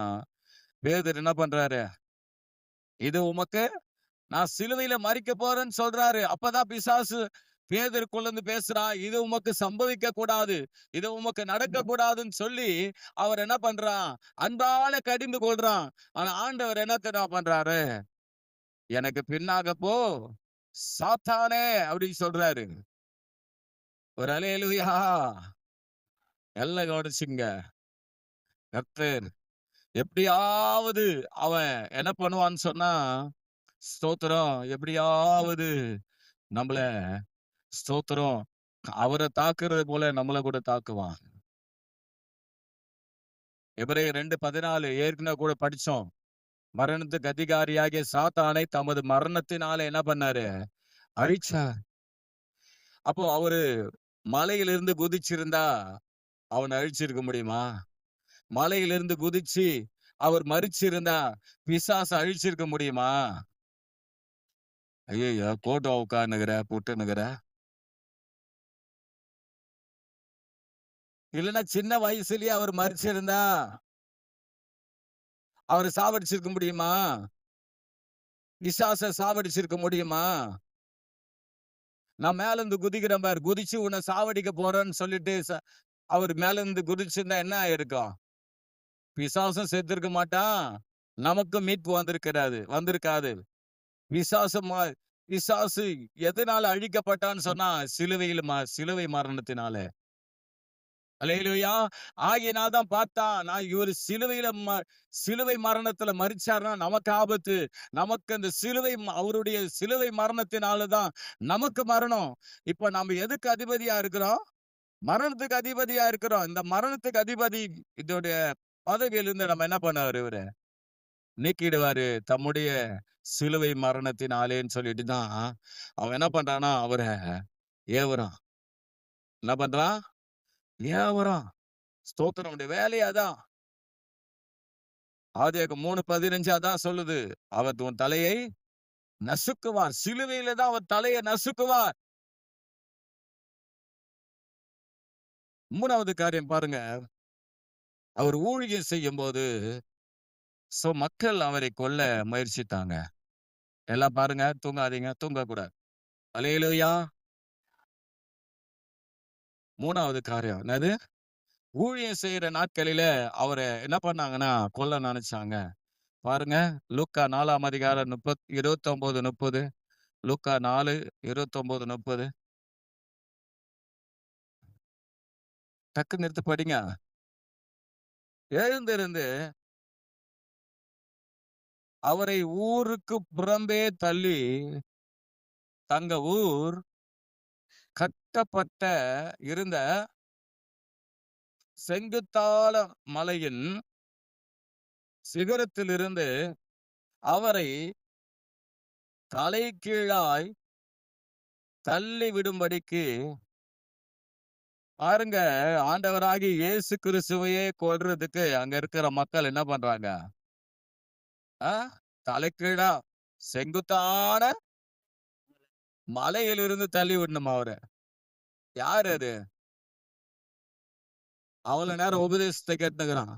பேதுரு என்ன பண்றாரு? இது உமக்கு நான் சிலுவையில மறிக்கப் போறேன்னு சொல்றாரு. அப்பதான் பிசாசு பேதுருக்குள்ள இருந்து பேசுறான். இது உமக்கு சம்பவிக்க கூடாது. இது உமக்கு நடக்கக் கூடாதுன்னு சொல்லி அவர் என்ன பண்றான்? அன்பால கடிந்து கொள்றான். ஆனா ஆண்டவர் என்ன தெரியுமா பண்றாரு? எனக்கு பின்னாக போ சாத்தானே அப்படின்னு சொல்றாரு. ஒரு அல்லேலூயா! எல்லாம் கவனிச்சுங்க. கர்த்தர் எப்படியாவது அவன் என்ன பண்ணுவான்னு சொன்னா, ஸ்தோத்திரம் எப்படியாவது நம்மள ஸ்தோத்திரம் அவர தாக்குறது போல நம்மள கூட தாக்குவான். எபிரேயர் 2:14 ஏற்கனவே கூட படிச்சோம். மரணத்துக்கு அதிகாரியாகிய சாத்தானை தமது மரணத்தினால என்ன பண்ணாரு? அழிச்சார். அப்போ அவரு மலையிலிருந்து குதிச்சிருந்தா அவன அழிச்சிருக்க முடியுமா? மலையிலிருந்து குதிச்சு அவர் மரிச்சிருந்தா பிசாச அழிச்சிருக்க முடியுமா? ஐயய்யோ! கோட்டா உட்கார்ந்துகிற, புட்டுன்னுகிற. இல்லன்னா சின்ன வயசுலயே அவர் மரிச்சிருந்தா அவர சாவடிச்சிருக்க முடியுமா? பிசாச சாவடிச்சிருக்க முடியுமா? நான் மேல இருந்து குதிக்கிறேன் பாரு. குதிச்சு உன்ன சாவடிக்க போறேன்னு சொல்லிட்டு அவர் மேல இருந்து குதிச்சிருந்தா என்ன ஆயிருக்கும்? பிசாசும் செத்திருக்க மாட்டான். நமக்கும் மீட்பு வந்திருக்காது. பிசாசு ம பிசாசு எதனால அழிக்கப்பட்டான்னு சொன்னா, சிலுவை மரணத்தினால. அல்லேலூயா! ஆகையினால் தான் பார்த்தான். நான் இவரு சிலுவை மரணத்துல மரிச்சாருன்னா நமக்கு ஆபத்து. நமக்கு அந்த அவருடைய சிலுவை மரணத்தினால தான் நமக்கு மரணம். இப்ப நம்ம எதுக்கு அதிபதியா இருக்கிறோம்? மரணத்துக்கு அதிபதியா இருக்கிறோம். இந்த மரணத்துக்கு அதிபதி இதோடைய பதவியிலிருந்து நம்ம என்ன பண்ணுவாரு இவரு? நீக்கிடுவாரு. தம்முடைய சிலுவை மரணத்தினாலேன்னு சொல்லிட்டு தான், அவன் என்ன பண்றான்னா, அவர ஏவுறான். என்ன பண்றான்? ஏவுறான். ஸ்தோத்திரம். அவனுடைய வேலையே அதான். ஆதியாகமம் 3:15 அதான் சொல்லுது. அவர் உன் தலையை நசுக்குவார். சிலுவையில தான் அவர் தலையை நசுக்குவார். 3வது காரியம் பாருங்க. அவர் ஊழியம் செய்யும்போது, மக்கள் அவரை கொல்ல முயற்சித்தாங்க. எல்லாம் பாருங்க, தூங்காதீங்க, தூங்கக்கூடாது. அல்லேலூயா! 3வது காரியம் என்னது? ஊழியம் செய்யற நாட்களில அவர என்ன பண்ணாங்கன்னா, கொல்ல நெனச்சாங்க. பாருங்க, லூக்கா 4ஆம் அதிகாரம் 29, 30. லூக்கா 4, 29, 30. டக்குன்னு எடுத்து படிங்க. எழுந்திருந்து அவரை ஊருக்கு புறம்பே தள்ளி, தங்க ஊர் கட்டப்பட்ட இருந்த செங்குத்தால மலையின் சிகரத்திலிருந்து அவரை தலைகீழாய் தள்ளி விடும்படிக்கு, பாருங்க, ஆண்டவராகிய இயேசு கிறிஸ்துவையே கொல்றதுக்கு அங்க இருக்கிற மக்கள் என்ன பண்றாங்க? தலைகீழா செங்குத்தான மலையிலிருந்து தள்ளி விடணுமா அவர? யாரு அது? அவ்வளவு நேரம் உபதேசத்தை கேட்டுக்கிறான்.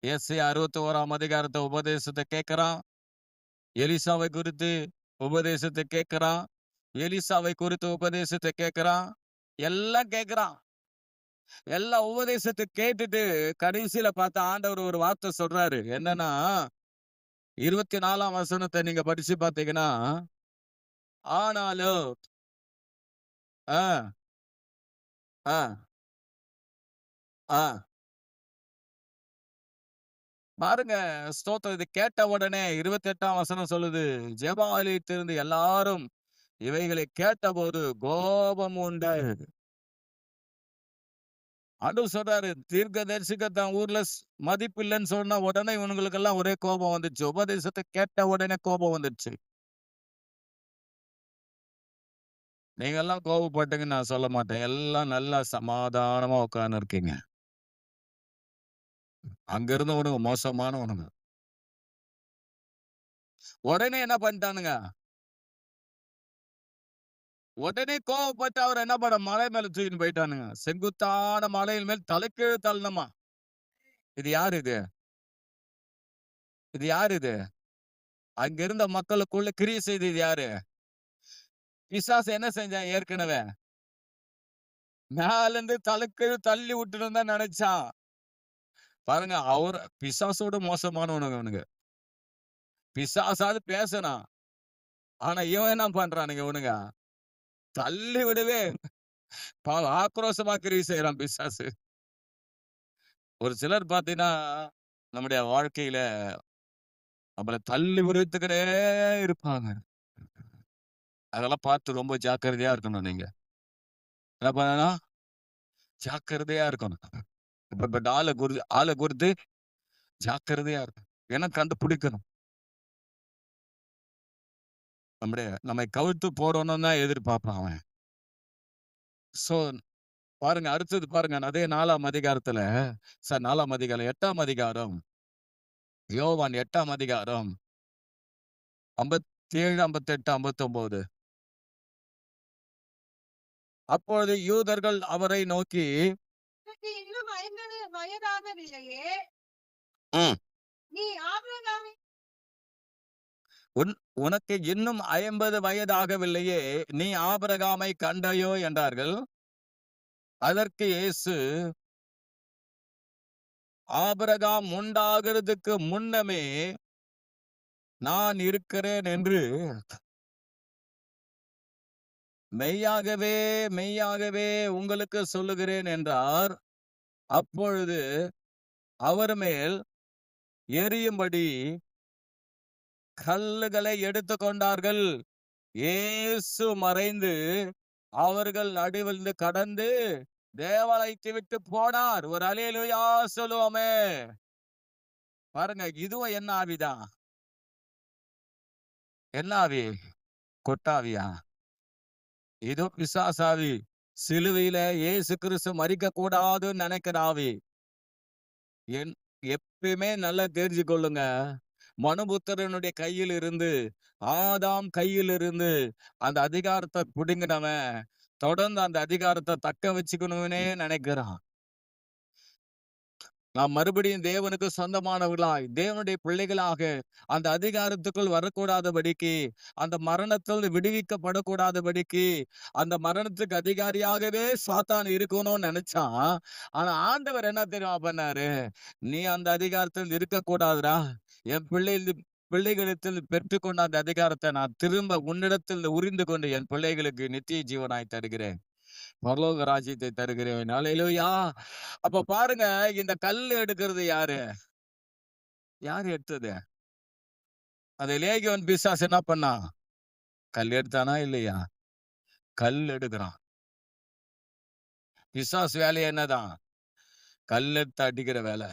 ஏசாயா 61ஆம் அதிகாரத்தை உபதேசத்தை கேட்கிறான். எலிசாவை குறித்து உபதேசத்தை கேட்கிறான். எலிசாவை குறித்து உபதேசத்தை கேட்கிறான். எல்லாம் கேட்கிறான். எல்லா உபதேசத்தை கேட்டுட்டு கடைசியில பார்த்தா ஆண்டவர் ஒரு வார்த்தை சொல்றாரு. என்னன்னா, 24ஆம் வசனத்தை நீங்க படிச்சு பார்த்தீங்கன்னா, ஆனாலும் ஆ ஆ ஆ பாருங்க, ஸ்தோத்திரம். இது கேட்ட உடனே 28ஆம் வசனம் சொல்லுது, ஜெப ஆலயத்திலிருந்து எல்லாரும் இவைகளை கேட்டபோது கோபம் உண்டாயிருக்கு. ஆண்டவர் சொல்றாரு, தீர்க்கதரிசிக்கு தான் ஊர்ல மதிப்பு இல்லைன்னு சொன்ன உடனே இவனுங்களுக்கு எல்லாம் ஒரே கோபம் வந்துச்சு. உபதேசத்தை கேட்ட உடனே கோபம் வந்துருச்சு. நீங்க எல்லாம் கோபப்பட்டீங்கன்னு நான் சொல்ல மாட்டேன். எல்லாம் நல்லா சமாதானமா உட்கார்ந்து இருக்கீங்க. அங்க இருந்தவனுங்க மோசமானவனுங்க. உடனே என்ன பண்ணிட்டானுங்க? உடனே கோவப்பட்டு அவர் என்ன பண்ண, மலை மேல தூக்கின்னு போயிட்டானுங்க. செங்குத்தான மலையின் மேல் தலைக்கீழ் தள்ளணுமா? இது யாரு இது? இது யாரு இது? அங்க இருந்த மக்களுக்குள்ள கிரியை செய்தது யாரு? பிசாசு என்ன செஞ்சான்? ஏற்கனவே மேல இருந்து தலைக்கீழ் தள்ளி விட்டுன்னு தான் நினைச்சான். பாருங்க, அவர் பிசாசோட மோசமானவனுங்க அவனுங்க. பிசாசாவது பேசணும். ஆனா இவன் என்ன பண்றானுங்க இவனுங்க? தள்ளி விடவே ஆக்ரோஷமா கிரியை செய்யறான் பிசாசு. ஒரு சிலர் பாத்தீங்கன்னா, நம்முடைய வாழ்க்கையில நம்மள தள்ளி விடுறதுக்குனே இருப்பாங்க. அதெல்லாம் பார்த்து ரொம்ப ஜாக்கிரதையா இருக்கணும் நீங்க. என்ன பண்ணணும்? ஜாக்கிரதையா இருக்கணும். இப்ப ஆள குறித்து ஜாக்கிரதையா இருக்கணும். ஏன்னா கண்டுபிடிக்கணும். நம்மை கவிழ்த்து போடணும்னு தான் எதிர்பார்ப்பான் அவன். சோ பாருங்க, அடுத்தது பாருங்க, அதே 4ஆம் அதிகாரத்துல 4ஆம் அதிகாரம் 8ஆம் அதிகாரம், யோவான் 8ஆம் அதிகாரம் 57, 58, 59. அப்பொழுது யூதர்கள் அவரை நோக்கி, இன்னும் 50 வயதாகவில்லையே, நீ ஆபிரகாமின் உனக்கு இன்னும் 50 வயதாகவில்லையே, நீ ஆபிரகாமை கண்டாயோ என்றார்கள். அதற்கு இயேசு, ஆபிரகாம் உண்டாகிறதுக்கு முன்னமே நான் இருக்கிறேன் என்று மெய்யாகவே மெய்யாகவே உங்களுக்கு சொல்லுகிறேன் என்றார். அப்பொழுது அவர் மேல் எரியும்படி கல்லுகளை எடுத்துக்கொண்டார்கள். இயேசு மறைந்து அவர்கள் நடுவில் கடந்து தேவாலயத்தை விட்டு போனார். ஒரு அல்லேலூயா சொல்லுவோமே. பாருங்க, இதுவும் என்ன ஆவிதான்? என்ன ஆவி? கொட்டாவியா? இதோ பிசாசாவி. சிலுவையில இயேசு கிறிஸ்து மரிக்க கூடாதுன்னு நினைக்கிற ஆவி. எப்பயுமே நல்லா தெரிஞ்சு கொள்ளுங்க, மனுபுத்திரனுடைய கையில் இருந்து, ஆதாம் கையில் இருந்து அந்த அதிகாரத்தை பிடுங்கினவன் தொடர்ந்து அந்த அதிகாரத்தை தக்க வச்சுக்கணும்னே நினைக்கிறான். நாம் மறுபடியும் தேவனுக்கு சொந்தமானவர்களாய், தேவனுடைய பிள்ளைகளாக அந்த அதிகாரத்துக்குள் வரக்கூடாதபடிக்கு, அந்த மரணத்தில் விடுவிக்கப்படக்கூடாதபடிக்கு, அந்த மரணத்துக்கு அதிகாரியாகவே சாத்தான் இருக்கணும்னு நினைச்சான். ஆனா ஆண்டவர் என்ன தெரியுமா பண்ணாரு? நீ அந்த அதிகாரத்தில் இருக்கக்கூடாதுடா. என் பிள்ளைகளிடத்தில் பெற்றுக்கொண்ட அந்த அதிகாரத்தை நான் திரும்ப உன்னிடத்தில் உரிந்து கொண்டு என் பிள்ளைகளுக்கு நித்திய ஜீவனாய் தருகிறேன், பரலோக ராஜ்யத்தை தருகிறேன். அல்லேலூயா. அப்ப பாருங்க, இந்த கல் எடுக்கிறது யாரு? யார் எடுத்தது? அந்த லேகியோன் பிசாசு என்ன பண்ணான்? கல் எடுத்தானா இல்லையா? கல் எடுக்கிறான். பிசாசு வேலையே என்னதான்? கல் எடுத்து அடிக்கிற வேலை.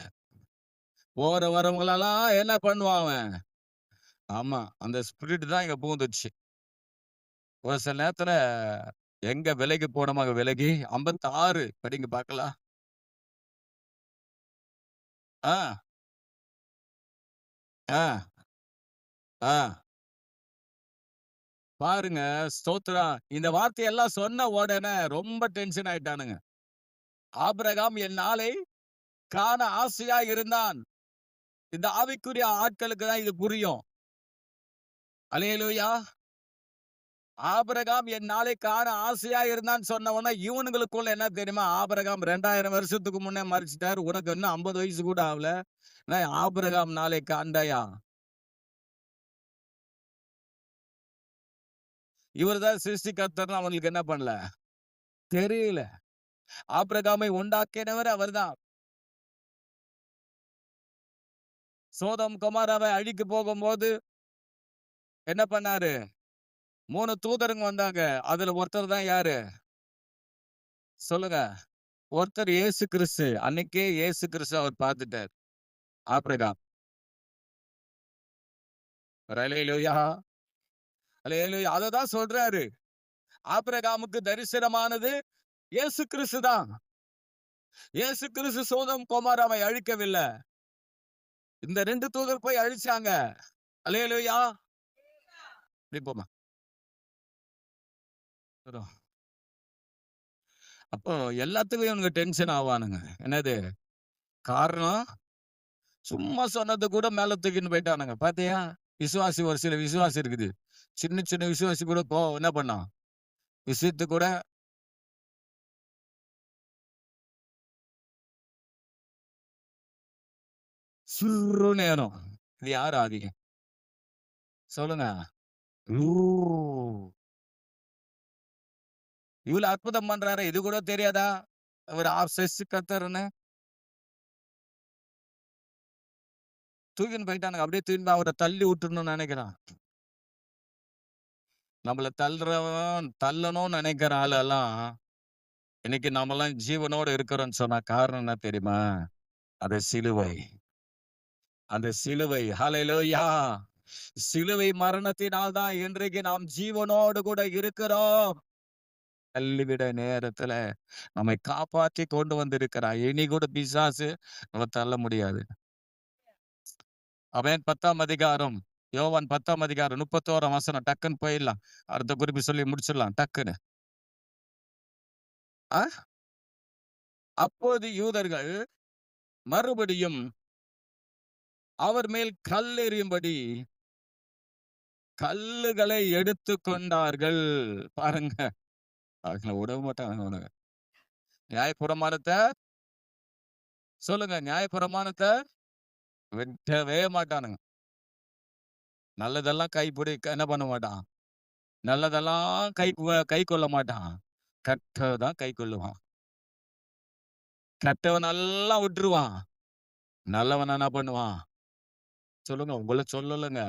போற வரவங்களெல்லாம் என்ன பண்ணுவான் அவன்? ஆமா, அந்த ஸ்பிரிட் தான் இங்க பூந்துச்சு. ஒரு சில நேரத்துல எங்க விலைக்கு போனோமோ அங்க விலகி 56 படிங்க பார்க்கலாம். ஆ, ஆ, ஆ. பாருங்க, ஸ்தோத்திரம். இந்த வார்த்தையெல்லாம் சொன்ன உடனே ரொம்ப டென்ஷன் ஆயிட்டானுங்க. ஆபிரகாம் என் நாளை காண ஆசையா இருந்தான். இந்த ஆவிக்குரிய ஆட்களுக்கு தான் இது புரியும். அல்லேலூயா. ஆபிரகாம் என் நாளை காண ஆசையா இருந்தான்னு சொன்ன உடனே இவனுங்களுக்குள்ள என்ன தெரியுமா? ஆபிரகாம் 2000 வருஷத்துக்கு முன்னே மரிச்சிட்டாரு. உனக்கு இன்னும் 50 வயசு கூட ஆகல. நான் ஆபிரகாம் நாளை காண்டையா? இவர்தான் சிருஷ்டிகர்த்தர்னு அவங்களுக்கு என்ன பண்ணல? தெரியல. ஆபிரகாமை உண்டாக்கினவர் அவர்தான். சோதோம் கொமோராவை அழிக்க போகும்போது என்ன பண்ணாரு? 3 தூதருங்க வந்தாங்க. அதுல ஒருத்தர் தான் யாரு? சொல்லுங்க. ஒருத்தர் இயேசு கிறிஸ்து. அன்னைக்கே இயேசு கிறிஸ்து அவர் பார்த்துட்டார். ஆபிரகாம். அல்லேலூயா. அல்லேலூயா. அததான் சொல்றாரு. ஆபிரகாமுக்கு தரிசனமானது இயேசு கிறிஸ்து தான். இயேசு கிறிஸ்து சோதோம் கொமோராவை அழிக்கவில்லை. இந்த 2 தூதர் போய் அழிச்சாங்க. அல்லேலூயா. இப்படி போமா. அப்போ எல்லாத்துக்கும் இவனுங்க டென்ஷன் ஆவானுங்க. என்னது காரணம்? சும்மா சொன்னது கூட மேல தூக்கின்னு போயிட்டானுங்க. பாத்தியா? விசுவாசி, ஒரு சில விசுவாசி இருக்குது. சின்ன சின்ன விசுவாசி கூட என்ன பண்ணான்? விஷயத்து கூட சுர்ருன்னு ஏறும். இது யார் ஆதி? சொல்லுங்க. ஓ! இவ்வளவு அற்புதம் பண்றாரு. இது கூட தெரியாதா? அவர் கர்த்தர்ன்னு தூக்கின்னு போயிட்டானுங்க. அப்படியே தூக்கின்னு அவரை தள்ளி விட்டுறணும்னு நினைக்கிறான். நம்மள தள்ளணும்னு நினைக்கிற ஆளெல்லாம் இன்னைக்கு நாமெல்லாம் ஜீவனோட இருக்கிறோம்னு சொன்னா காரணம் என்ன தெரியுமா? அது சிலுவை. அந்த சிலுவை. ஹல்லேலூயா. சிலுவை மரணத்தினால் தான் இன்றைக்கு நாம் ஜீவனோடு கூட இருக்கிறோம். தள்ளிவிட நேரத்துல நம்மை காப்பாற்றி கொண்டு வந்திருக்கிறார். இனி கூட பிசாசு நம்ம தள்ள முடியாது. அவன் 10ஆம் அதிகாரம், யோவான் 10ஆம் அதிகாரம் 31ஆம் வசனம். டக்குன்னு போயிடலாம். அடுத்த குறிப்பு சொல்லி முடிச்சிடலாம் டக்குன்னு. அப்போது யூதர்கள் மறுபடியும் அவர் மேல் கல் எறியும்படி கல்லுகளை எடுத்து கொண்டார்கள். பாருங்க, அவங்கள விட மாட்டாங்க அவனுங்க. நியாயப்பிரமாணத்தை சொல்லுங்க. நியாயப்பிரமாணத்தை விட்டவே மாட்டானுங்க. நல்லதெல்லாம் கைப்பிடி என்ன பண்ண மாட்டான்? நல்லதெல்லாம் கை கொள்ள மாட்டான். கெட்டதான் கை கொள்ளுவான். கெட்டவன் எல்லாம் விட்டுருவான். நல்லவன் என்ன பண்ணுவான்? சொல்லுங்க. உங்களை சொல்லலைங்க.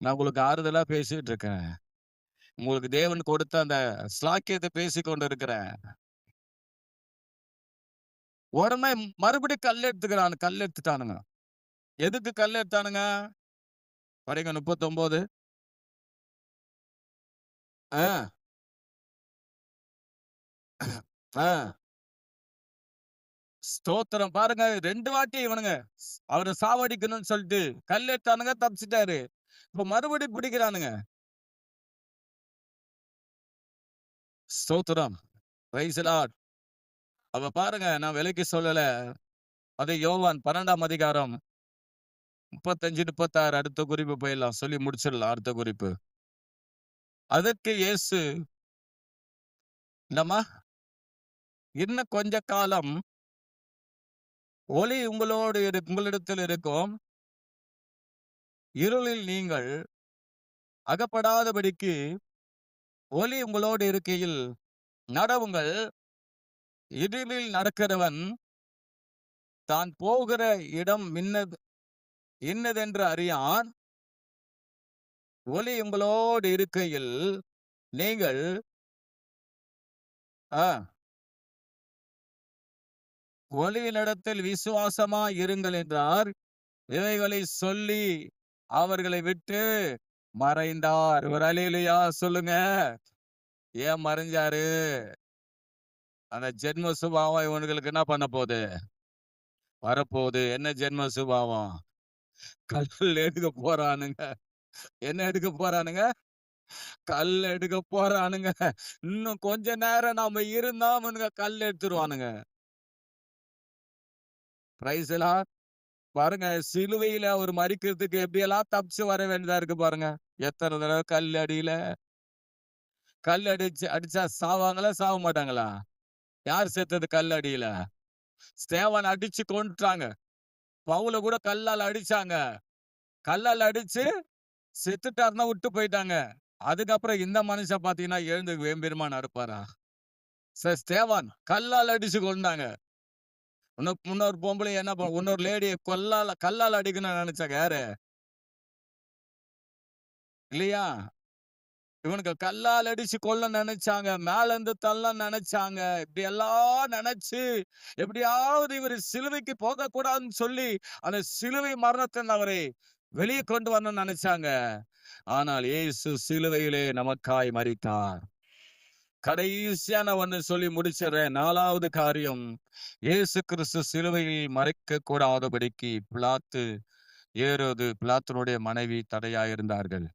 நான் உங்களுக்கு ஆறுதலா பேசிட்டு இருக்கேன். உங்களுக்கு தேவன் கொடுத்த அந்த ஸ்லாக்கியத்தை பேசிக் கொண்டு இருக்கிறேன். உடனே மறுபடியும் கல் எடுத்துட்டானுங்க. எதுக்கு கல் எடுத்தானுங்க? படிங்க 39. ஆ, ஆ. ஸ்தோத்திரம். பாருங்க, 2 வாட்டி இவனுங்க அவரை சாவடிக்கணும்னு சொல்லிட்டு கல் எடுத்தானுங்க, தப்பிச்சிட்டாரு. இப்ப மறுபடியும் பிடிக்கிறானுங்க. ஸ்தோத்திரம். Praise the Lord. அப்ப பாருங்க, நான் விலைக்கு சொல்லல. அது யோவான் 12ஆம் அதிகாரம் 35, 36. அடுத்த குறிப்பு போயிடலாம். சொல்லி முடிச்சிடலாம் அடுத்த குறிப்பு. அதற்கு இயேசு, என்னம்மா? இன்னும் கொஞ்ச காலம் ஒளி உங்களிடத்தில் இருக்கும். இருளில் நீங்கள் அகப்படாதபடிக்கு ஒளி உங்களோடு இருக்கையில் நடவுங்கள். இருளில் நடக்கிறவன் தான் போகிற இடம் இன்னதென்று அறியான். ஒளி உங்களோடு இருக்கையில் நீங்கள் ஒளியினிடத்தில் விசுவாசமாய் இருங்கள் என்றார். இவைகளை சொல்லி அவர்களை விட்டு மறைந்தார். ஒரு அல்லேலூயா சொல்லுங்க. ஏன் மறைஞ்சாரு? அந்த ஜென்ம சுபாவம் இவனுங்களுக்கு என்ன பண்ண போகுது? வரப்போகுது. என்ன ஜென்ம சுபாவம்? கல் எடுக்க போறானுங்க. என்ன எடுக்க போறானுங்க? கல் எடுக்க போறானுங்க. இன்னும் கொஞ்ச நேரம் நாம இருந்தா அவனுங்க கல் எடுத்துருவானுங்க. பிரைஸ் எல்லாம் பாருங்க, சிலுவையில அவர் மரிக்கிறதுக்கு எப்படியெல்லாம் தப்பிச்சு வர வேண்டியதா இருக்கு பாருங்க. எத்தனை தடவை கல் அடிச்சா சாவாங்களா சாவ மாட்டாங்களா? யார் செத்தது கல் அடியில? ஸ்தேவான் அடிச்சு கொன்னுட்டாங்க. பவுல கூட கல்லால் அடிச்சாங்க. கல்லால் அடிச்சு செத்துட்டாருன்னா விட்டு போயிட்டாங்க. அதுக்கப்புறம் இந்த மனுஷன் பாத்தீங்கன்னா எழுந்து வேம்பெருமான் அறுப்பாரா? ஸ்தேவான் கல்லால் அடிச்சு கொண்டாங்க. இன்னொரு பொம்பளை என்ன இன்னொரு லேடியை கல்லால் அடிக்கணும்னு நினைச்சாங்க. யாரு? இல்லையா? இவனுக்கு கல்லால் அடிச்சு கொல்ல நினைச்சாங்க. மேல இருந்து தள்ள நினைச்சாங்க. இப்படி எல்லாம் நினைச்சு எப்படியாவது இவர் சிலுவைக்கு போக கூடாதுன்னு சொல்லி அந்த சிலுவை மரணத்தின் அவரை வெளியே கொண்டு வரணும்னு நினைச்சாங்க. ஆனால் இயேசு சிலுவையிலே நமக்காய் மரித்தார். கடைசியா நான் ஒண்ணு சொல்லி முடிச்சிடறேன். 4வது காரியம், இயேசு கிறிஸ்து சிலுவையில் மறைக்க கூடாதபடிக்கு பிலாத்துனுடைய மனைவி தடையா இருந்தார்கள்.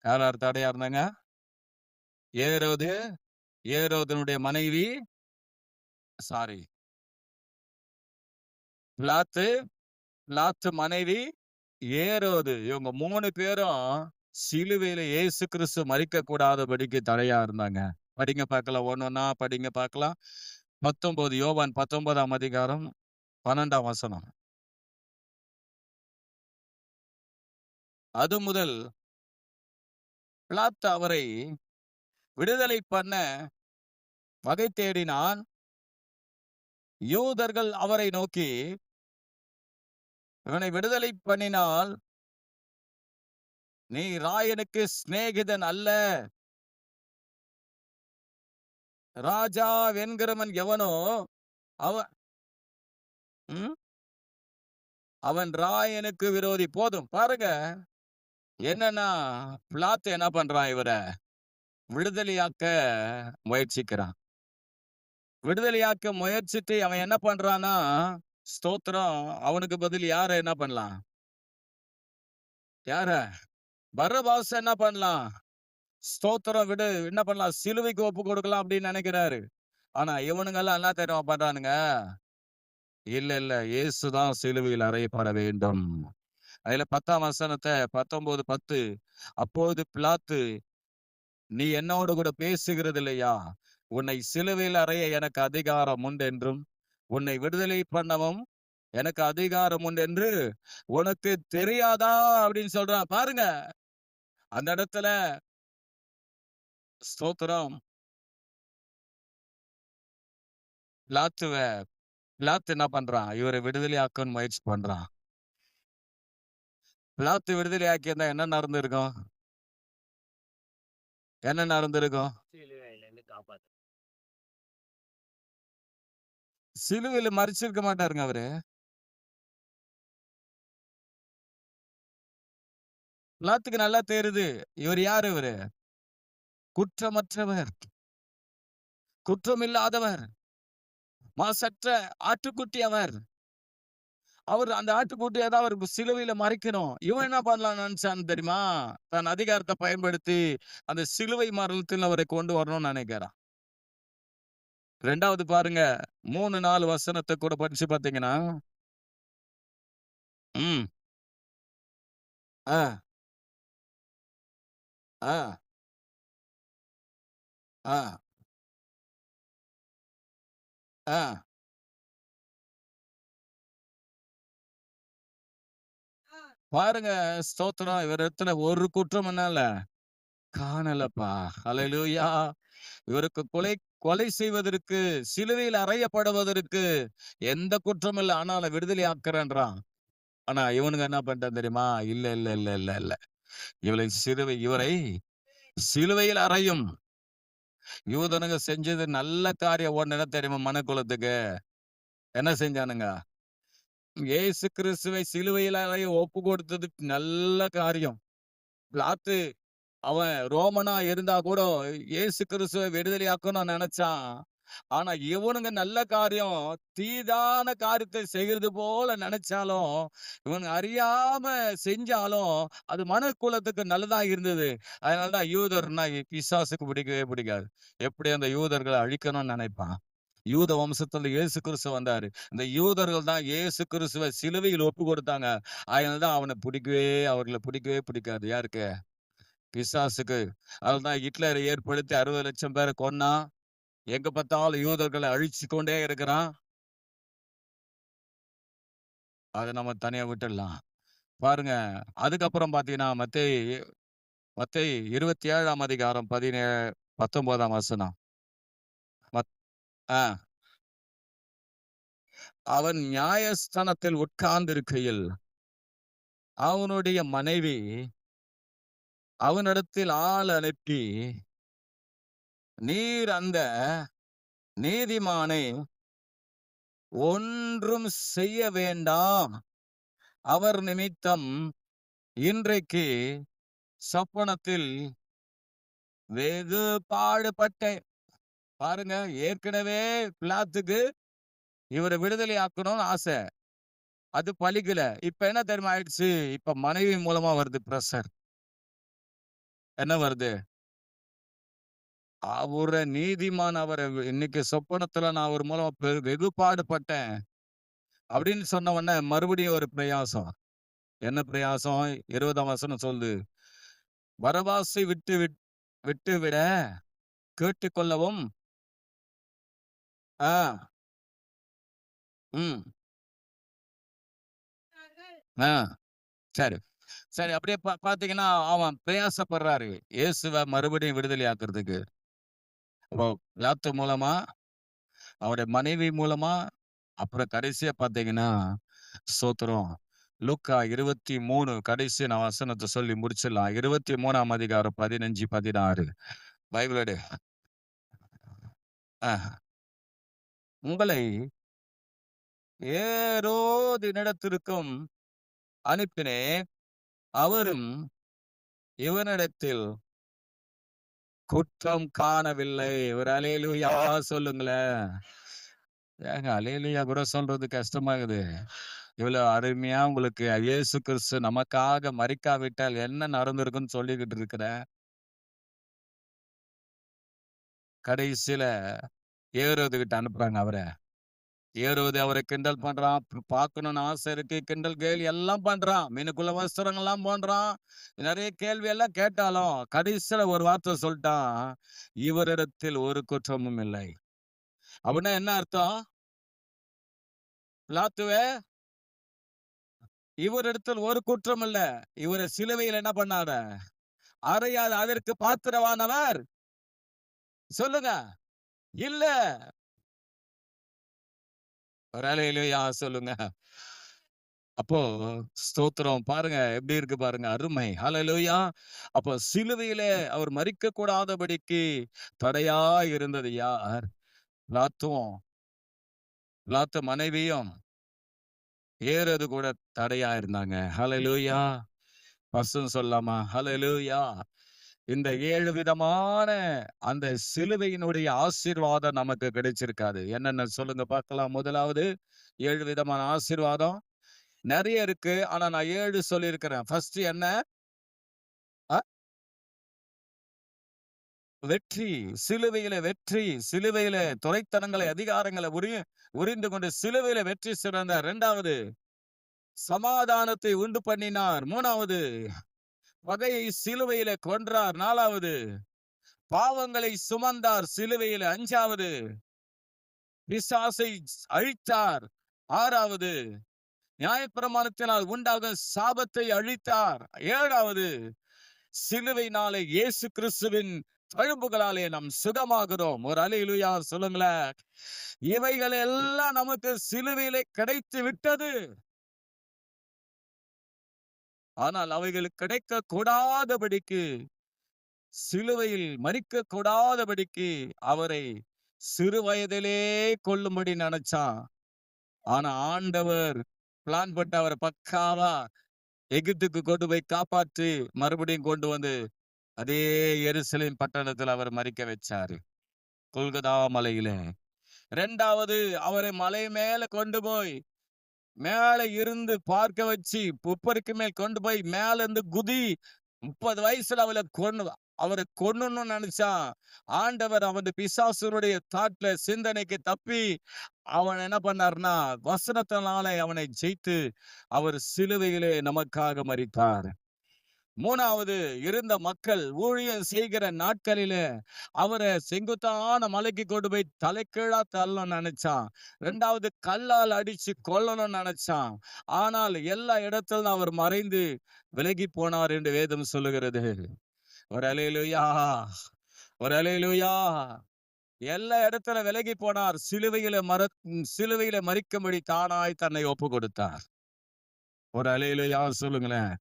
யார் தடையா இருந்தாங்க? ஏரோதனுடைய மனைவி, சாரி, பிலாத்து மனைவி, ஏரோது, இவங்க 3 பேரும் சிலுவையில இயேசு கிறிஸ்து மரிக்க கூடாதபடிக்கு தடையா இருந்தாங்க. படிங்க பார்க்கலாம், ஒன்னொன்னா படிங்க பார்க்கலாம். 19 யோவான் 19ஆம் அதிகாரம் 12ஆம் வசனம். அது முதல் பிலாத்து அவரை விடுதலை பண்ண வகை தேடினான். யூதர்கள் அவரை நோக்கி, இவனை விடுதலை பண்ணினால் நீ ராயனுக்கு சிநேகிதன் அல்ல. ராஜா என்கிறவன் எவனோ அவன் ராயனுக்கு விரோதி. போதும் பாருங்க, என்னன்னா பிலாத்து என்ன பண்றான்? இவரை விடுதலையாக்க முயற்சிக்கிறான். விடுதலையாக்க முயற்சித்து அவன் என்ன பண்றான்னா, ஸ்தோத்திரம், அவனுக்கு பதில் யார என்ன பண்ணலாம்? யார? பரபாச என்ன பண்ணலாம்? ஸ்தோத்திரம், என்ன பண்ணலாம்? சிலுவைக்கு ஒப்பு கொடுக்கலாம் அப்படின்னு நினைக்கிறாரு. ஆனா இவனுங்கெல்லாம் என்ன தெரியுமா பண்றானுங்க? இல்ல இயேசுதான் சிலுவையில் அறையப்பட வேண்டும். அதுல 10ஆம் வசனத்தை 19:10, அப்போது பிலாத்து, நீ என்னோடு கூட பேசுகிறது இல்லையா? உன்னை சிலுவையில் அறைய எனக்கு அதிகாரம் உண்டு என்றும் உன்னை விடுதலை பண்ணவும் எனக்கு அதிகாரம் உண்டு என்று உனக்கு தெரியாதா அப்படின்னு சொல்றான். பாருங்க, அந்த இடத்துல ஸ்தோத்திரம், பிலாத்து என்ன பண்றான்? இவரை விடுதலை ஆக்கன்னு முயற்சி பண்றான். பிலாத்து விடுதலை ஆக்கியிருந்தா என்ன நடந்திருக்கும்? என்ன நடந்திருக்கும்? சிலுவையில மறிச்சிருக்க மாட்டாருங்க அவரு. பிலாத்துக்கு நல்லா தெரியுது, இவர் யாரு? இவரு குற்றமற்றவர், குற்றமில்லாதவர், மாசற்ற ஆட்டுக்குட்டி. அவர் அந்த ஆட்டுக்குட்டி ஏதாவது சிலுவையில மறைக்கணும். இவன் என்ன பண்ணலாம் நினைச்சான்னு தெரியுமா? தன் அதிகாரத்தை பயன்படுத்தி அந்த சிலுவை மரணத்தில் அவரை கொண்டு வரணும்னு நினைக்கிறான். 2வது பாருங்க, 3-4 வசனத்தை கூட படிச்சு பாத்தீங்கன்னா, பாருங்க, ஸ்தோத்திரம், இவர் இடத்துல ஒரு குற்றம் என்னல காணலப்பா. அல்லேலூயா. இவருக்கு கொலை செய்வதற்கு, சிலுவையில் அறையப்படுவதற்கு எந்த குற்றம் இல்லை. ஆனாலும் விடுதலை ஆக்குறேன்றான். ஆனா இவனுங்க என்ன பண்ணிட்டான் தெரியுமா? இல்ல, இல்ல, இல்ல, இல்ல, இல்ல. இவரை சிலுவையில் அறையும். யூதனுங்க செஞ்சது நல்ல காரியம் ஒண்ணு என்ன தெரியுமா மனுக்குலத்துக்கு? என்ன செஞ்சானுங்க? இயேசு கிறிஸ்துவை சிலுவையில் அறைய ஒப்பு கொடுத்தது நல்ல காரியம். பிலாத்து அவன் ரோமனா இருந்தா கூட இயேசு கிறிஸ்துவை விடுதலையாக்கணும்னு நினைச்சான். ஆனா இவனுங்க நல்ல காரியம், தீதான காரியத்தை செய்கிறது போல நினைச்சாலும், இவனுங்க அறியாம செஞ்சாலும், அது மனுக்குலத்துக்கு நல்லதா இருந்தது. அதனாலதான் யூதர்னா பிசாசுக்கு பிடிக்கவே பிடிக்காது. எப்படி அந்த யூதர்களை அழிக்கணும்னு நினைப்பான். யூத வம்சத்துல இயேசு கிறிஸ்து வந்தாரு. இந்த யூதர்கள் தான் இயேசு கிறிஸ்துவை சிலுவையில் ஒப்பு கொடுத்தாங்க. அதனாலதான் அவர்களை பிடிக்கவே பிடிக்காது. யாருக்கு? பிசாசுக்கு. அதுதான் ஹிட்லர் ஏற்படுத்தி 60,00,000 பேரை கொன்னான். எங்க பார்த்தாலும் யூதர்களை அழிச்சு கொண்டே இருக்கிறான். அதை நம்ம தனியா விட்டுடலாம். பாருங்க. அதுக்கப்புறம் பாத்தீங்கன்னா மத்தேயு மத்தேயு 27ஆம் அதிகாரம் 19ஆம் வசனம். மத் ஆ. அவன் நியாயஸ்தானத்தில் உட்கார்ந்திருக்கையில் அவனுடைய மனைவி அவனிடத்தில் ஆள் அனுப்பி, நீர் அந்த நீதிமானை ஒன்றும் செய்ய வேண்டாம். அவர் நிமித்தம் இன்றைக்கு சொப்பனத்தில் வெகு பாடுபட்டேன். பாருங்க, ஏற்கனவே பிலாத்துக்கு இவரை விடுதலை ஆக்கணும்னு ஆசை. அது பலிக்கல. இப்ப என்ன தெரியுமா ஆயிடுச்சு? இப்ப மனைவி மூலமா வருது பிரஷர். என்ன வருது? அவர நீதிமான், இன்னைக்கு சொப்பனத்துல நான் அவர் மூலமா வெகு பாடுபட்டேன் அப்படின்னு சொன்ன உடனே மறுபடியும் ஒரு பிரயாசம். என்ன பிரயாசம்? 20ஆம் வசனம் சொல்லுது. பரபாசை விட்டுவிட கேட்டுக்கொள்ளவும். ஆ. ம். ஆ. சரி. சரி. அப்படியே பாத்தீங்கன்னா, அவன் பிரயாசப்படுறாரு. இயேசுவ மறுபடியும் விடுதலை ஆக்குறதுக்கு. அப்போ பிலாத்து மூலமா, அவருடைய மனைவி மூலமா, அப்புறம் கடைசியா பாத்தீங்கன்னா, ஸ்தோத்திரம். லூக்கா 23 கடைசி நான் வசனத்த சொல்லி முடிச்சிடலாம். 23ஆம் அதிகாரம் 15, 16. பைபிள் எடு. உங்களை ஏரோதினிடத்திற்கும் அனுப்பினேன். அவரும் இவனிடத்தில் குற்றம் காணவில்லை. ஒரு அல்லேலூயா சொல்லுங்களேன். ஏங்க அல்லேலூயா கூட சொல்றது கஷ்டமாகுது. இவ்வளவு அருமையா உங்களுக்கு இயேசு கிறிஸ்து நமக்காக மரிக்காவிட்டால் என்ன நடந்திருக்குன்னு சொல்லிக்கிட்டு இருக்கிறேன். கடைசியில ஏரோது கிட்ட அனுப்புறாங்க அவரை. ஏரோது அவரை கிண்டல் பண்றான். பார்க்கணும்னு ஆசை இருக்கு. கிண்டல் கேலி எல்லாம் பண்றான். மீனுக்குள்ள வஸ்திரங்கள்லாம் போன்றான். நிறைய கேள்வி எல்லாம் கேட்டாலும் கடைசியில ஒரு வார்த்தை சொல்லிட்டான். இவரிடத்தில் ஒரு குற்றமும் இல்லை. அப்படின்னா என்ன அர்த்தம்? பிலாத்துவே, இவரிடத்தில் ஒரு குற்றம் இல்ல. இவரை சிலுவையில் என்ன பண்ணாத? அறையாத. அதற்கு பாத்திரவானவர் சொல்லுங்க. இல்ல. ஒரு அல்லேலூயா சொல்லுங்க. அப்போ ஸ்தோத்திரம். பாருங்க எப்படி இருக்கு பாருங்க. அருமை. ஹல்லேலூயா. அப்போ சிலுவையிலே அவர் மரிக்க கூடாதபடிக்கு தடையா இருந்தது யார்? பிலாத்துவும், பிலாத்து மனைவியும், ஏரோது கூட தடையா இருந்தாங்க. ஹல்லேலூயா. வசனம் சொல்லாமா? ஹல்லேலூயா. இந்த 7 விதமான அந்த சிலுவையினுடைய ஆசீர்வாதம் நமக்கு கிடைச்சிருக்காது. என்னென்ன சொல்லுங்க பார்க்கலாம். முதலாவது 7 விதமான ஆசீர்வாதம் நிறைய இருக்கு. ஆனா நான் 7 சொல்லியிருக்கிறேன். ஃபர்ஸ்ட் என்ன? அ வெற்றி. சிலுவையில வெற்றி. சிலுவையில துரைத்தனங்களை, அதிகாரங்களை உரிந்து கொண்டு சிலுவையில வெற்றி சிறந்தார். 2வது சமாதானத்தை உண்டு பண்ணினார். 3வது பகையை சிலுவையில கொன்றார். 4வது பாவங்களை சுமந்தார் சிலுவையில. 5வது பிசாசை அழித்தார். 6வது நியாயப்பிரமாணத்தினால் உண்டாகும் சாபத்தை அழித்தார். 7வது சிலுவையினாலே இயேசு கிறிஸ்துவின் தழும்புகளாலே நாம் சுகமாகிறோம். ஒரு அல்லேலூயா சொல்லுங்களேன். இவைகள் எல்லாம் நமக்கு சிலுவையிலே கிடைத்து விட்டது. ஆனால் அவைகளுக்கு கிடைக்கக் கூடாதபடிக்கு, சிலுவையில் மரிக்கக் கூடாதபடிக்கு அவரை சிறு வயதிலே கொல்லும்படி நெனச்சான். ஆனா ஆண்டவர் பிளான் போட்டு அவர பக்காவா எகிப்துக்கு கொண்டு போய் காப்பாற்றி, மறுபடியும் கொண்டு வந்து அதே எருசலேம் பட்டணத்துல அவர் மரிக்க வச்சாரு. கொல்கதா மலையிலே. 2வது அவரை மலை மேல கொண்டு போய், மேல இருந்து பார்க்க வச்சு, உப்பரிக்கு மேல் கொண்டு போய் மேல இருந்து குதி. 30 வயசுல அவர கொல்லணும்னு நெனச்சான். ஆண்டவர் அவன் பிசாசுடைய தாட்ல சிந்தனைக்கு தப்பி, அவன் என்ன பண்ணாருன்னா, வசனத்தினாலே அவனை ஜெயித்து, அவர் சிலுவையிலே நமக்காக மரித்தார். 3வது இருந்த மக்கள் ஊழியம் செய்கிற நாட்களிலே அவர செங்குத்தான மலைக்கு கொண்டு போய் தலைகீழா தள்ளணும்னு நெனச்சான். 2வது கல்லால் அடிச்சு கொல்லணும்னு நெனச்சான். ஆனால் எல்லா இடத்திலும் அவர் மறைந்து விலகி போனார் என்று வேதம் சொல்லுகிறது. ஒரு அல்லேலூயா! ஒரு அல்லேலூயா! எல்லா இடத்துல விலகி போனார். சிலுவையில மரிக்கும்படி தானாய் தன்னை ஒப்பு கொடுத்தார். ஒரு அல்லேலூயா சொல்லுங்களேன்.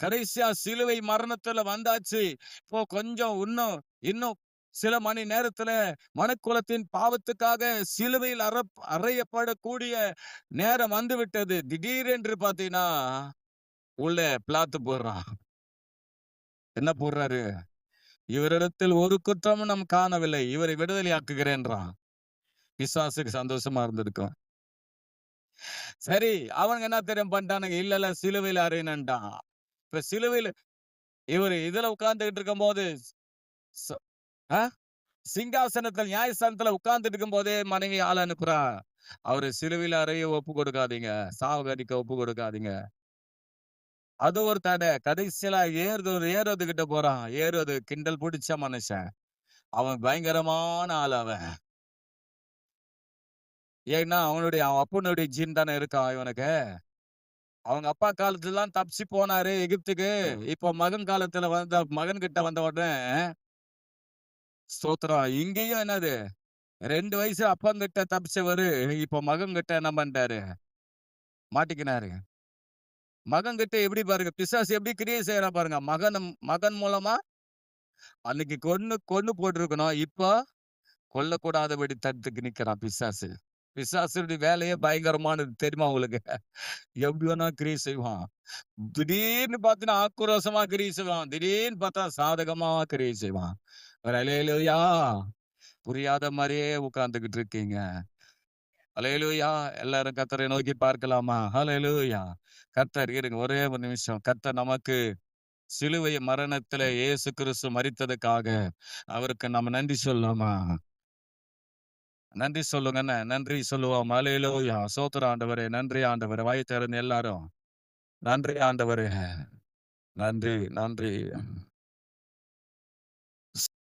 கடைசியா சிலுவை மரணத்துல வந்தாச்சு. இப்போ கொஞ்சம் இன்னும் சில மணி நேரத்துல மனுக்குலத்தின் பாவத்துக்காக சிலுவையில் அறையப்படக்கூடிய நேரம் வந்து விட்டது. திடீரென்று பார்த்தீங்கன்னா, உள்ள பிலாத்து போடுறான். என்ன போடுறாரு? இவரிடத்தில் ஒரு குற்றமும் நாம் காணவில்லை. இவரை விடுதலையாக்குகிறேன்றான். பிசாசுக்கு சந்தோஷமா இருந்திருக்கும். சரி, அவனுங்க என்ன தெரியும் பண்ணிட்டானுங்க? இல்ல சிலுவையில அறையணுன்ட்டான். இப்ப சிலுவையில இவரு இதுல உட்கார்ந்துகிட்டு இருக்கும்போது, ச ஆ சிங்காசனத்துல நியாயஸ்தானத்துல உட்கார்ந்துட்டு இருக்கும்போதே மனைவி ஆள் அனுப்புறா. அவரு சிலுவையில அறைய ஒப்பு கொடுக்காதீங்க. சாவடிக்க ஒப்பு கொடுக்காதீங்க. அது ஒரு தடை. கடைசியில ஏரோது கிட்ட போறான். ஏரோது கிண்டல் புடிச்ச மனுஷன். அவன் பயங்கரமான ஆள் அவன். ஏன்னா அவன் அப்பனுடைய ஜீன் தானே இருக்கான் இவனுக்கு. அவங்க அப்பா காலத்துலலாம் தப்பிச்சு போனாரு எகிப்துக்கு. இப்போ மகன் கிட்ட வந்த உடனே ஸ்தோத்திரம். இங்கேயும் என்னது 2 வயசு அப்பங்கிட்ட தப்பிச்சவரு, இப்போ மகன்கிட்ட என்ன பண்ணிட்டாரு? மாட்டிக்கினாரு. மகன்கிட்ட எப்படி பாருங்க, பிசாசு எப்படி கிரியை செய்யறான் பாருங்க. மகன் மூலமா அன்னைக்கு கொன்னு கொன்னு போட்டிருக்கணும். இப்போ கொல்லக்கூடாதபடி தடுத்துக்கு நிக்கிறான் பிசாசு. பிசாசுடைய வேலையே பயங்கரமானது தெரியுமா உங்களுக்கு? எப்படி வேணா கிரியை செய்வான். திடீர்னு பார்த்தீங்கன்னா ஆக்ரோஷமா கிரியை செய்வான். திடீர்னு பார்த்தா சாதகமா கிரியை செய்வான். ஒரு அல்லேலூயா! புரியாத மாதிரியே உட்கார்ந்துகிட்டு இருக்கீங்க. அல்லேலூயா! எல்லாரும் கர்த்தரை நோக்கி பார்க்கலாமா? ஹல்லேலூயா! கர்த்தர் இருங்க ஒரே ஒரு நிமிஷம். கர்த்தர் நமக்கு சிலுவை மரணத்திலே இயேசு கிறிஸ்து மரித்ததுக்காக அவருக்கு நம்ம நன்றி சொல்லலாமா? நன்றி சொல்லுங்கண்ணே. நன்றி சொல்லுவோம். அல்லேலூயா! ஸ்தோத்திரம் ஆண்டவரே. நன்றி ஆண்டவரே. வாய் திறந்து எல்லாரும். நன்றி ஆண்டவரே. நன்றி, நன்றி.